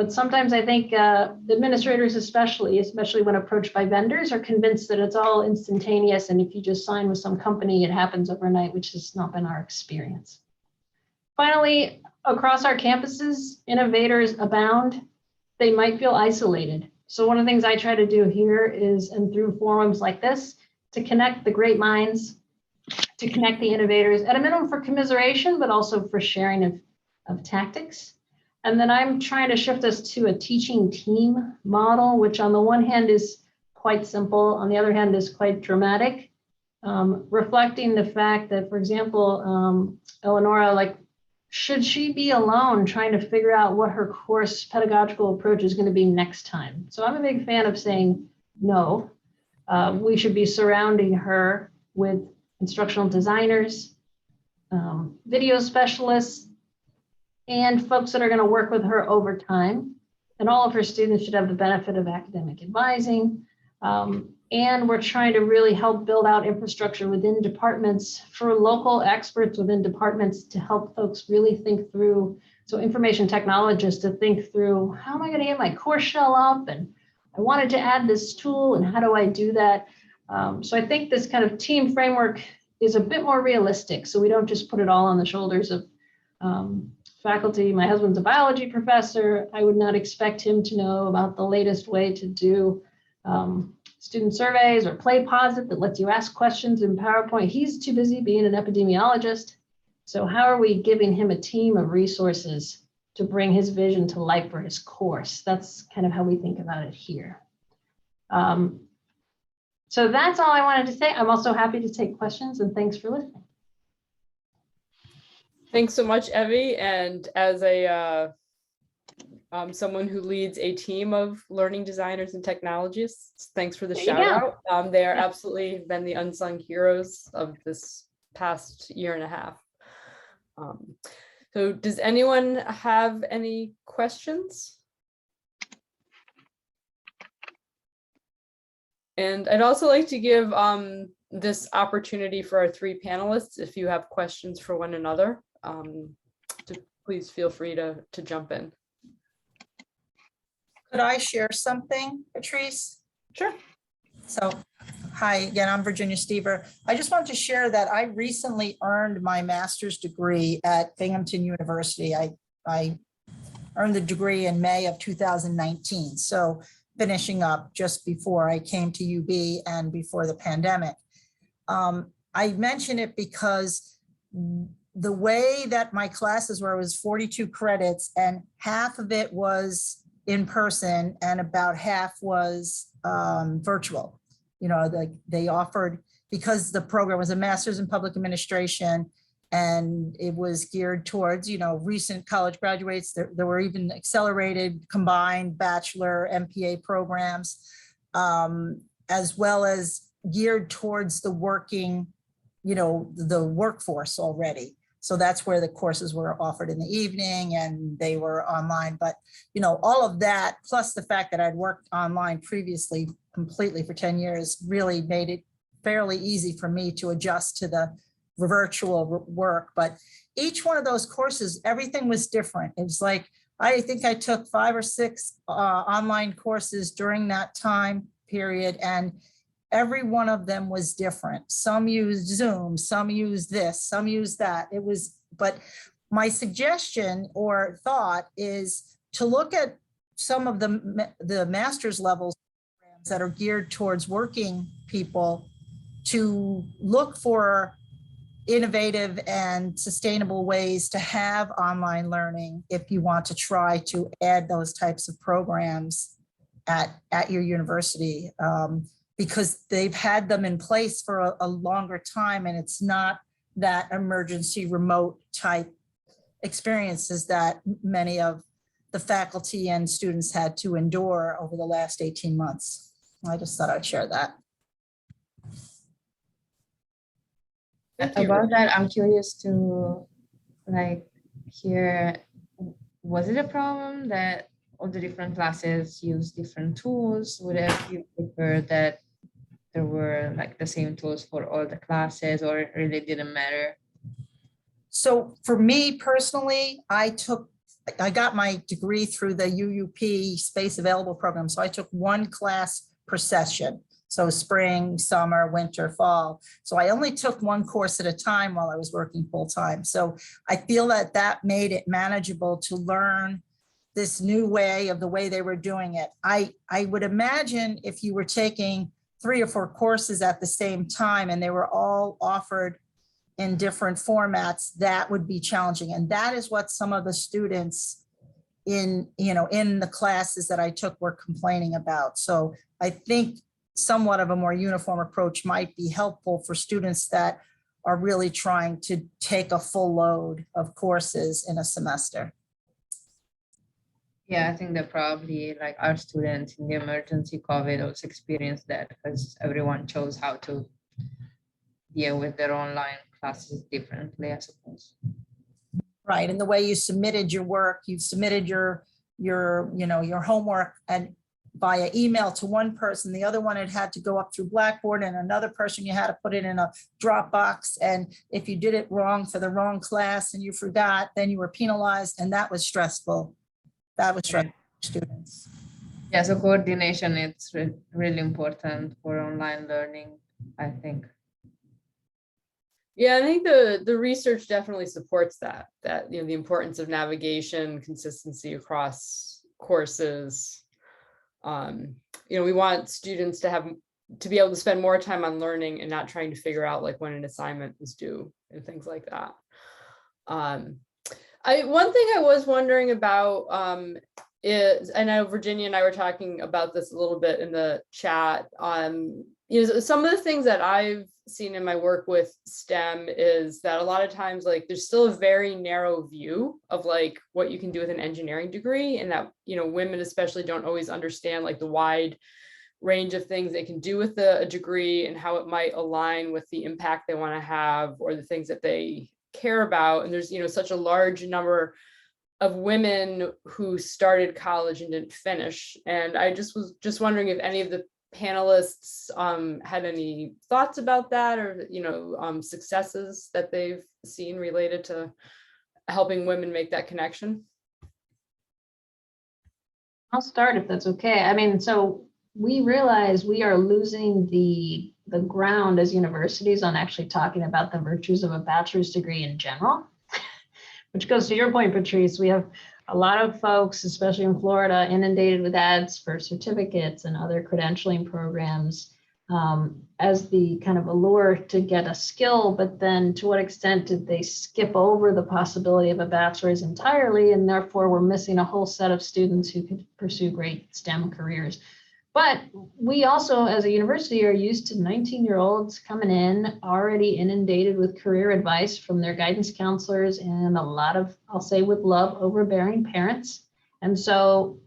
But sometimes I think administrators especially when approached by vendors, are convinced that it's all instantaneous. And if you just sign with some company, it happens overnight, which has not been our experience. Finally, across our campuses, innovators abound. They might feel isolated. So one of the things I try to do here is, and through forums like this, to connect the great minds, to connect the innovators, at a minimum for commiseration, but also for sharing of tactics. And then I'm trying to shift us to a teaching team model, which on the one hand is quite simple, on the other hand is quite dramatic, reflecting the fact that, for example, Eleonora, like, should she be alone trying to figure out what her course pedagogical approach is going to be next time? So I'm a big fan of saying no. We should be surrounding her with instructional designers, video specialists, and folks that are going to work with her over time. And all of her students should have the benefit of academic advising. And we're trying to really help build out infrastructure within departments for local experts within departments to help folks really think through. So information technologists to think through, how am I going to get my course shell up? And I wanted to add this tool, and how do I do that? So I think this kind of team framework is a bit more realistic. So we don't just put it all on the shoulders of faculty. My husband's a biology professor. I would not expect him to know about the latest way to do student surveys or PlayPosit that lets you ask questions in PowerPoint. He's too busy being an epidemiologist. So how are we giving him a team of resources to bring his vision to life for his course? That's kind of how we think about it here. So that's all I wanted to say. I'm also happy to take questions, and thanks for listening. Thanks so much, Evie. And as a someone who leads a team of learning designers and technologists, thanks for the There you shout out. They are Yeah. absolutely been the unsung heroes of this past year and a half. So does anyone have any questions? And I'd also like to give this opportunity for our three panelists, if you have questions for one another, to please feel free to jump in. Could I share something, Patrice? Sure. So, hi again, I'm Virginia Stever. I just wanted to share that I recently earned my master's degree at Binghamton University. I earned the degree in May of 2019. So finishing up just before I came to UB and before the pandemic. I mention it because the way that my classes were, was 42 credits, and half of it was in person and about half was virtual. You know, they offered, because the program was a master's in public administration and it was geared towards, you know, recent college graduates. There were even accelerated combined bachelor MPA programs, as well as geared towards the working, you know, the workforce already. So that's where the courses were offered in the evening and they were online. But, you know, all of that, plus the fact that I'd worked online previously completely for 10 years, really made it fairly easy for me to adjust to the virtual work. But each one of those courses, everything was different. It was like, I think I took 5 or 6 online courses during that time period, and every one of them was different. Some used Zoom, some used this, some used that. It was, but my suggestion or thought is to look at some of the master's levels programs that are geared towards working people, to look for innovative and sustainable ways to have online learning if you want to try to add those types of programs at your university. Because they've had them in place for a longer time, and it's not that emergency remote type experiences that many of the faculty and students had to endure over the last 18 months. I just thought I'd share that. About that, I'm curious to hear, was it a problem that all the different classes use different tools? Would you prefer that there were the same tools for all the classes, or it really didn't matter? So for me personally, I took, I got my degree through the UUP Space Available Program. So I took one class per session. So spring, summer, winter, fall. So I only took one course at a time while I was working full time. So I feel that that made it manageable to learn this new way of the way they were doing it. I would imagine if you were taking 3 or 4 courses at the same time and they were all offered in different formats, that would be challenging. And that is what some of the students in the classes that I took were complaining about. So I think somewhat of a more uniform approach might be helpful for students that are really trying to take a full load of courses in a semester. Yeah, I think that probably like our students in the emergency COVID also experienced that because everyone chose how to deal with their online classes differently, I suppose. Right, and the way you submitted your work, you submitted your homework and via email to one person, the other one had to go up through Blackboard, and another person you had to put it in a Dropbox. And if you did it wrong for the wrong class and you forgot, then you were penalized, and that was stressful. That was stressful for students. Yeah, so coordination, it's really important for online learning, I think. Yeah, I think the research definitely supports that the importance of navigation, consistency across courses. We want students to be able to spend more time on learning and not trying to figure out like when an assignment is due and things like that. One thing I was wondering about is, I know Virginia and I were talking about this a little bit in the chat. Some of the things that I've seen in my work with STEM is that a lot of times like there's still a very narrow view of like what you can do with an engineering degree, and that women especially don't always understand like the wide range of things they can do with a degree and how it might align with the impact they want to have or the things that they care about. And there's such a large number of women who started college and didn't finish, and I was wondering if any of the panelists had any thoughts about that, or successes that they've seen related to helping women make that connection. I'll start if that's okay. I mean, so we realize we are losing the ground as universities on actually talking about the virtues of a bachelor's degree in general, which goes to your point, Patrice. We have a lot of folks, especially in Florida, inundated with ads for certificates and other credentialing programs as the kind of allure to get a skill, but then to what extent did they skip over the possibility of a bachelor's entirely, and therefore we're missing a whole set of students who could pursue great STEM careers. But we also, as a university, are used to 19-year-olds coming in already inundated with career advice from their guidance counselors and a lot of, I'll say with love, overbearing parents. And so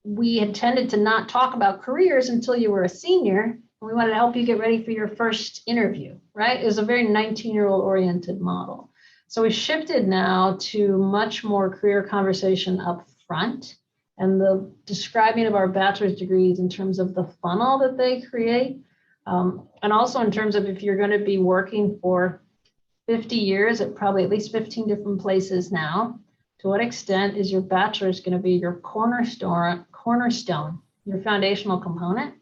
we had tended to not talk about careers until you were a senior. We wanted to help you get ready for your first interview, right? It was a very 19-year-old oriented model. So we shifted now to much more career conversation up front, and the describing of our bachelor's degrees in terms of the funnel that they create. And also in terms of if you're going to be working for 50 years at probably at least 15 different places now, to what extent is your bachelor's going to be your cornerstone, your foundational component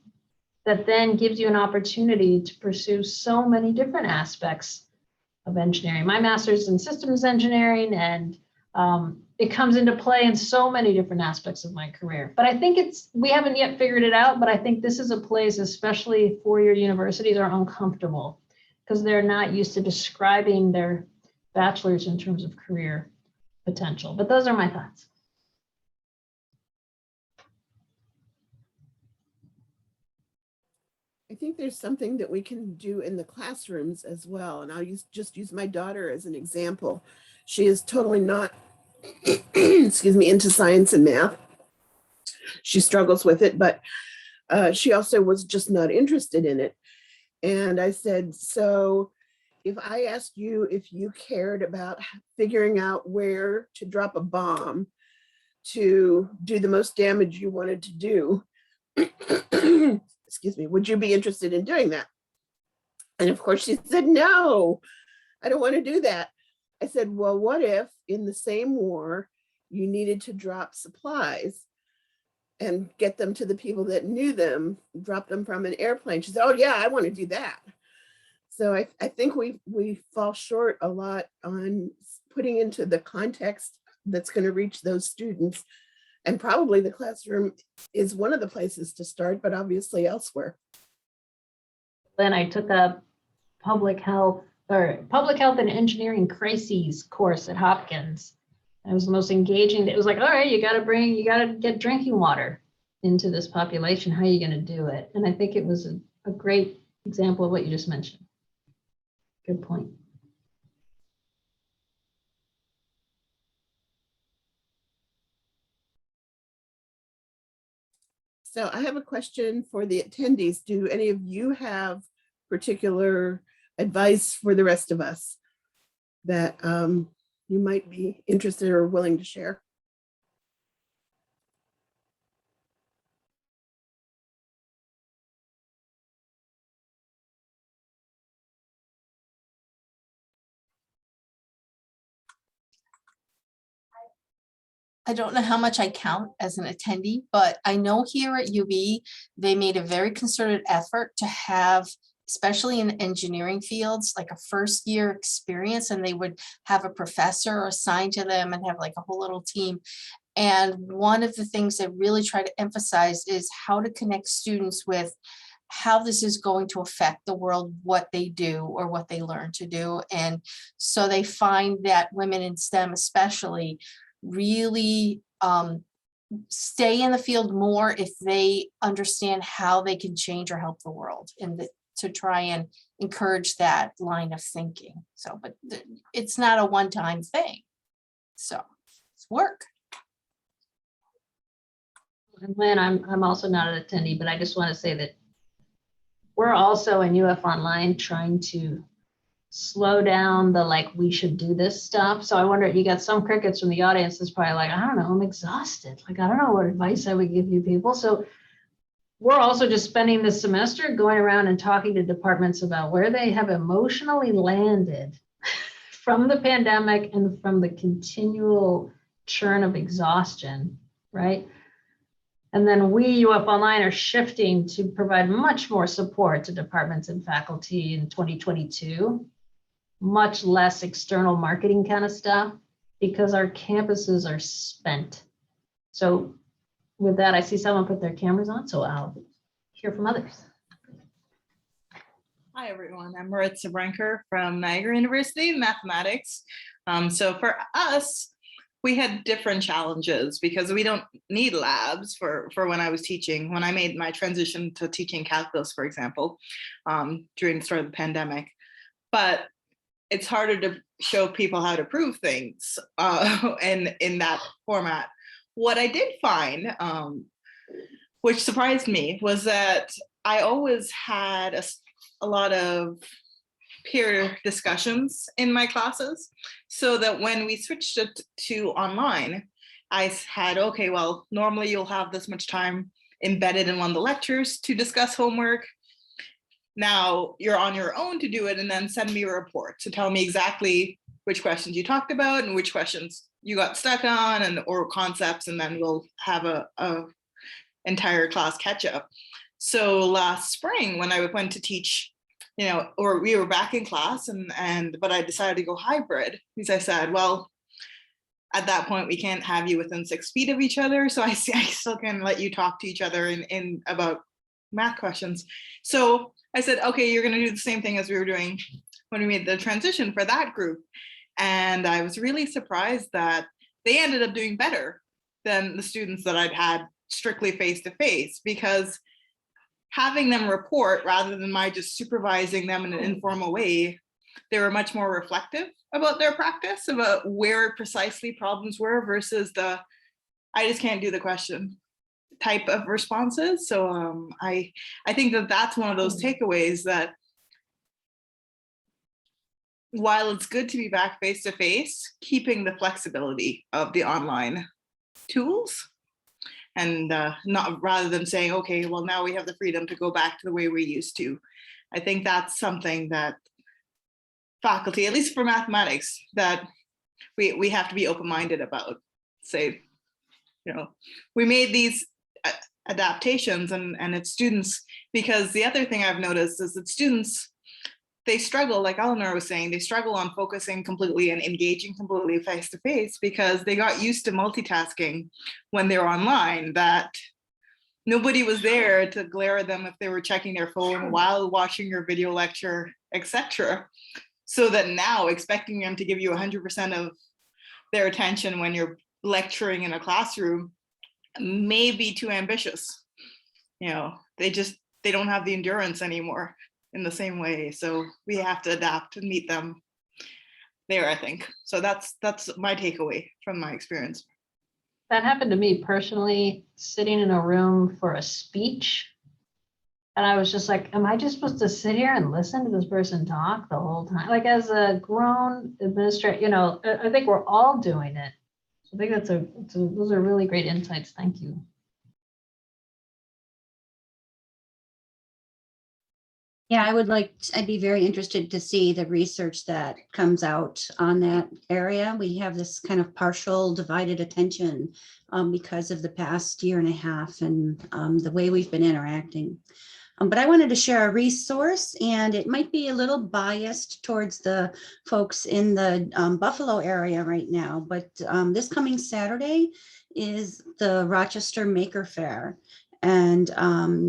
that then gives you an opportunity to pursue so many different aspects of engineering. My master's in systems engineering, and it comes into play in so many different aspects of my career. But I think we haven't yet figured it out, but I think this is a place, especially four-year universities are uncomfortable because they're not used to describing their bachelor's in terms of career potential. But those are my thoughts. I think there's something that we can do in the classrooms as well. And I'll just use my daughter as an example. She is totally not, excuse me, into science and math. She struggles with it, but she also was just not interested in it. And I said, so if I asked you if you cared about figuring out where to drop a bomb to do the most damage you wanted to do, excuse me, would you be interested in doing that? And of course she said, no, I don't want to do that. I said, well, what if in the same war, you needed to drop supplies and get them to the people that knew them, drop them from an airplane. She said, oh yeah, I want to do that. So I think we fall short a lot on putting into the context that's going to reach those students. And probably the classroom is one of the places to start, but obviously elsewhere. Then I took a public health and engineering crises course at Hopkins. It was the most engaging. It was like, all right, you got to get drinking water into this population. How are you going to do it? And I think it was a great example of what you just mentioned. Good point. So I have a question for the attendees. Do any of you have particular advice for the rest of us that you might be interested or willing to share? I don't know how much I count as an attendee, but I know here at UB, they made a very concerted effort to have, especially in engineering fields, like a first year experience, and they would have a professor assigned to them and have like a whole little team. And one of the things they really try to emphasize is how to connect students with how this is going to affect the world, what they do or what they learn to do. And so they find that women in STEM especially really stay in the field more if they understand how they can change or help the world, and to try and encourage that line of thinking. So, but it's not a one-time thing. So it's work. And Lynn, I'm also not an attendee, but I just want to say that we're also in UF Online trying to slow down the like we should do this stuff. So I wonder, you got some crickets from the audience that's probably like, I don't know, I'm exhausted. Like, I don't know what advice I would give you people. So we're also just spending this semester going around and talking to departments about where they have emotionally landed from the pandemic and from the continual churn of exhaustion, right? And then we, UF Online, are shifting to provide much more support to departments and faculty in 2022. Much less external marketing kind of stuff, because our campuses are spent. So with that, I see someone put their cameras on, so I'll hear from others. Hi, everyone. I'm Maritza Brenker from Niagara University in mathematics. So for us, we had different challenges because we don't need labs for when I was teaching. When I made my transition to teaching calculus, for example, during the start of the pandemic. But it's harder to show people how to prove things in that format. What I did find, which surprised me, was that I always had a lot of peer discussions in my classes, so that when we switched it to online, I had, okay, well, normally you'll have this much time embedded in one of the lectures to discuss homework. Now you're on your own to do it, and then send me a report to tell me exactly which questions you talked about and which questions you got stuck on, and or concepts, and then we'll have a entire class catch up. So last spring when I went to teach, or we were back in class but I decided to go hybrid, because I said, well, at that point we can't have you within 6 feet of each other. So I still can let you talk to each other in about math questions. So I said, okay, you're going to do the same thing as we were doing when we made the transition for that group. And I was really surprised that they ended up doing better than the students that I'd had strictly face-to-face, because having them report rather than my just supervising them in an informal way, they were much more reflective about their practice, about where precisely problems were versus the, I just can't do the question type of responses. So I think that that's one of those takeaways, that while it's good to be back face to face, keeping the flexibility of the online tools, and not, rather than saying, okay, well, now we have the freedom to go back to the way we used to. I think that's something that faculty, at least for mathematics, that we have to be open-minded about. say, we made these adaptations and it's students, because the other thing I've noticed is that students, they struggle, like Eleanor was saying, they struggle on focusing completely and engaging completely face to face because they got used to multitasking when they were online, that nobody was there to glare at them if they were checking their phone while watching your video lecture, etc. So that now expecting them to give you 100% of their attention when you're lecturing in a classroom may be too ambitious. They don't have the endurance anymore in the same way. So we have to adapt and meet them there, I think. So that's my takeaway from my experience. That happened to me personally, sitting in a room for a speech. And I was just like, am I just supposed to sit here and listen to this person talk the whole time? Like, as a grown administrator, I think we're all doing it. So I think those are really great insights. Thank you. Yeah, I'd be very interested to see the research that comes out on that area. We have this kind of partial divided attention because of the past year and a half and the way we've been interacting. But I wanted to share a resource, and it might be a little biased towards the folks in the Buffalo area right now, but this coming Saturday is the Rochester Maker Faire. And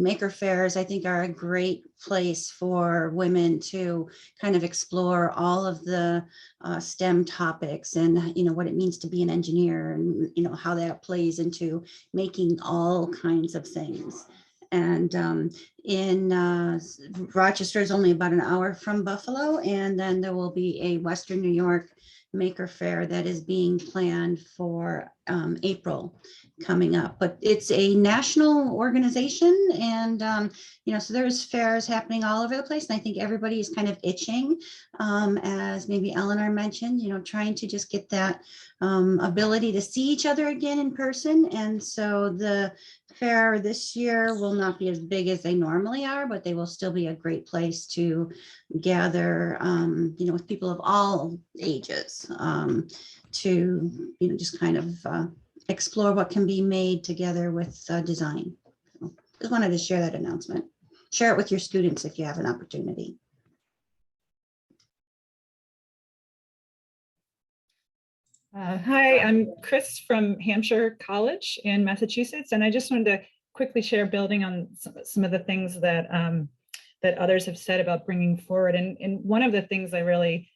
maker fairs, I think, are a great place for women to kind of explore all of the STEM topics and, what it means to be an engineer and, how that plays into making all kinds of things. And in Rochester is only about an hour from Buffalo. And then there will be a Western New York Maker Faire that is being planned for April coming up, but it's a national organization, and so there's fairs happening all over the place, and I think everybody is kind of itching, as maybe Eleanor mentioned, trying to just get that ability to see each other again in person. And so the fair this year will not be as big as they normally are, but they will still be a great place to gather, with people of all ages, to just kind of explore what can be made together with design. So just wanted to share that announcement. Share it with your students if you have an opportunity. Hi, I'm Chris from Hampshire College in Massachusetts, and I just wanted to quickly share, building on some of the things that that others have said about bringing forward. And one of the things I really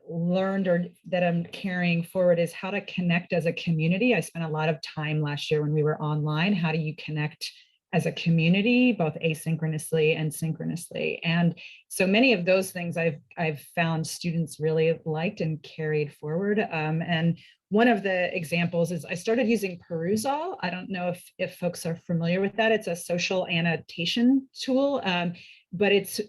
learned, or that I'm carrying forward, is how to connect as a community. I spent a lot of time last year when we were online. How do you connect as a community, both asynchronously and synchronously? And so many of those things I've found students really liked and carried forward. And one of the examples is I started using Perusall. I don't know if folks are familiar with that. It's a social annotation tool, but it's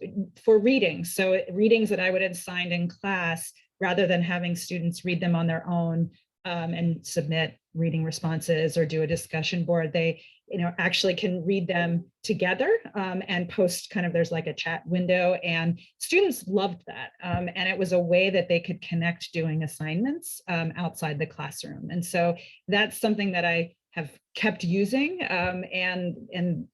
for reading. So readings that I would have assigned in class, rather than having students read them on their own and submit reading responses or do a discussion board, they actually can read them together and post there's like a chat window, and students loved that. And it was a way that they could connect doing assignments outside the classroom. And so that's something that I have kept using, and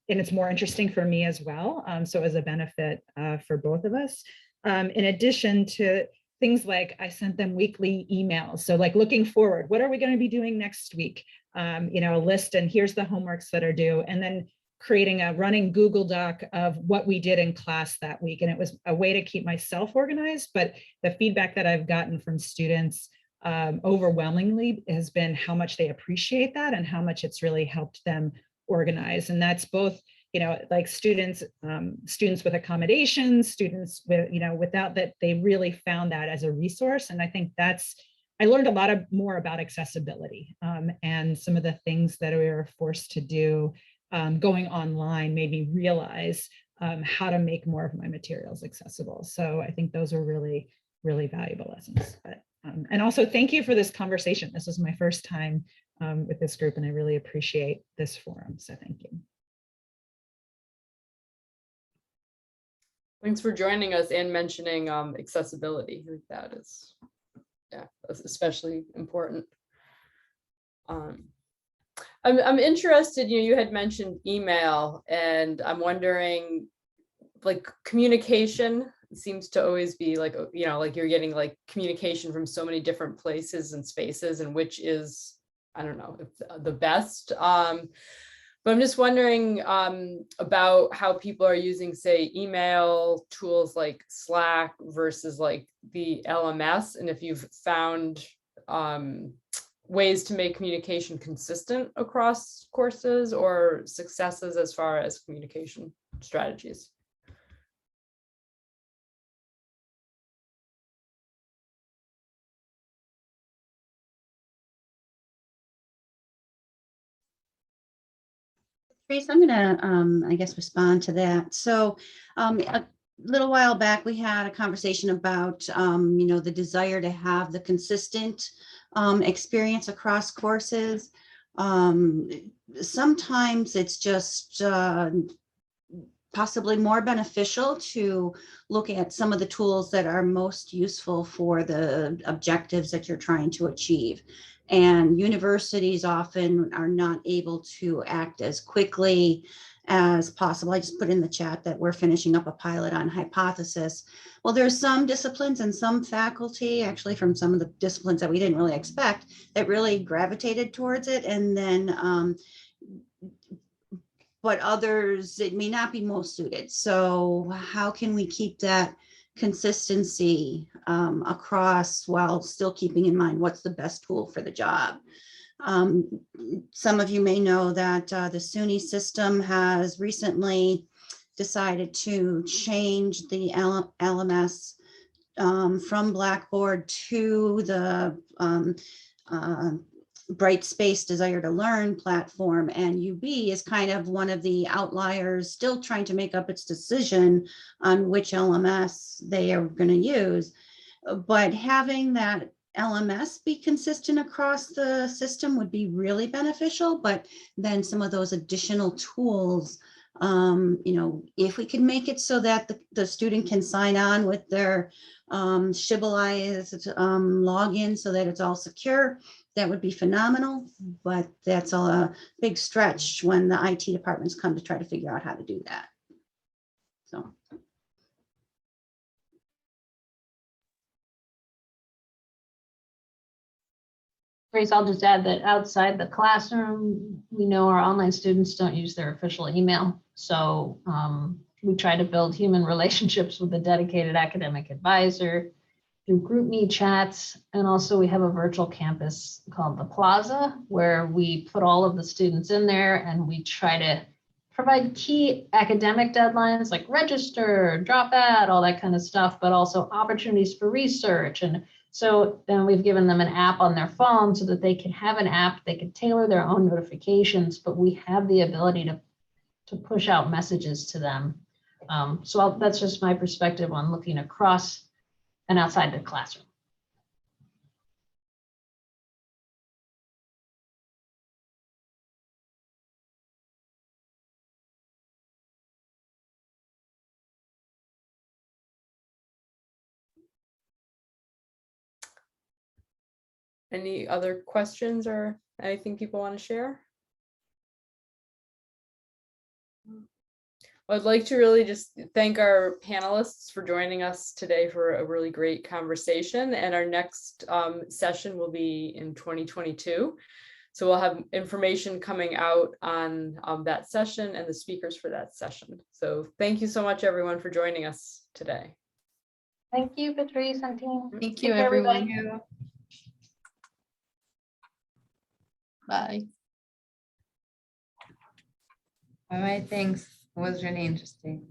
it's more interesting for me as well. So as a benefit for both of us, in addition to things like I sent them weekly emails. So like looking forward, what are we going to be doing next week? A list, and here's the homeworks that are due. And then creating a running Google Doc of what we did in class that week. And it was a way to keep myself organized, but the feedback that I've gotten from students overwhelmingly has been how much they appreciate that and how much it's really helped them organize. And that's both like students with accommodations, students with, without that, they really found that as a resource. And I think I learned a lot more about accessibility, and some of the things that we were forced to do going online made me realize how to make more of my materials accessible. So I think those are really, really valuable lessons. But, and also thank you for this conversation. This was my first time with this group, and I really appreciate this forum. So thank you. Thanks for joining us and mentioning accessibility. I think that is, yeah, that's especially important. I'm interested, you had mentioned email, and I'm wondering, like, communication seems to always be like, like you're getting like communication from so many different places and spaces, and which is, I don't know, if the best. But I'm just wondering about how people are using, say, email tools like Slack versus like the LMS, and if you've found ways to make communication consistent across courses or successes as far as communication strategies. Grace, I'm gonna, I guess, respond to that. So a little while back, we had a conversation about, the desire to have the consistent experience across courses. Sometimes it's just possibly more beneficial to look at some of the tools that are most useful for the objectives that you're trying to achieve. And universities often are not able to act as quickly as possible. I just put in the chat that we're finishing up a pilot on Hypothesis. Well, there's some disciplines and some faculty, actually from some of the disciplines that we didn't really expect, that really gravitated towards it. And then but others, it may not be most suited. So how can we keep that consistency across while still keeping in mind what's the best tool for the job? Some of you may know that the SUNY system has recently decided to change the LMS from Blackboard to the Brightspace Desire to Learn platform, and UB is kind of one of the outliers still trying to make up its decision on which LMS they are going to use. But having that LMS be consistent across the system would be really beneficial. But then some of those additional tools, if we can make it so that the student can sign on with their Shibbolized login so that it's all secure, that would be phenomenal. But that's a big stretch when the IT departments come to try to figure out how to do that. So. Grace, I'll just add that outside the classroom, we know our online students don't use their official email. So we try to build human relationships with a dedicated academic advisor through GroupMe chats. And also we have a virtual campus called the Plaza, where we put all of the students in there and we try to provide key academic deadlines like register, drop out, all that kind of stuff, but also opportunities for research. And so then we've given them an app on their phone so that they can have an app, they can tailor their own notifications, but we have the ability to push out messages to them. So that's just my perspective on looking across and outside the classroom. Any other questions or anything people want to share? I'd like to really just thank our panelists for joining us today for a really great conversation. And our next session will be in 2022. So we'll have information coming out on that session and the speakers for that session. So thank you so much, everyone, for joining us today. Thank you, Patrice and team. Thank Take you, care, everybody. everyone. Bye. All right, thanks. It was really interesting.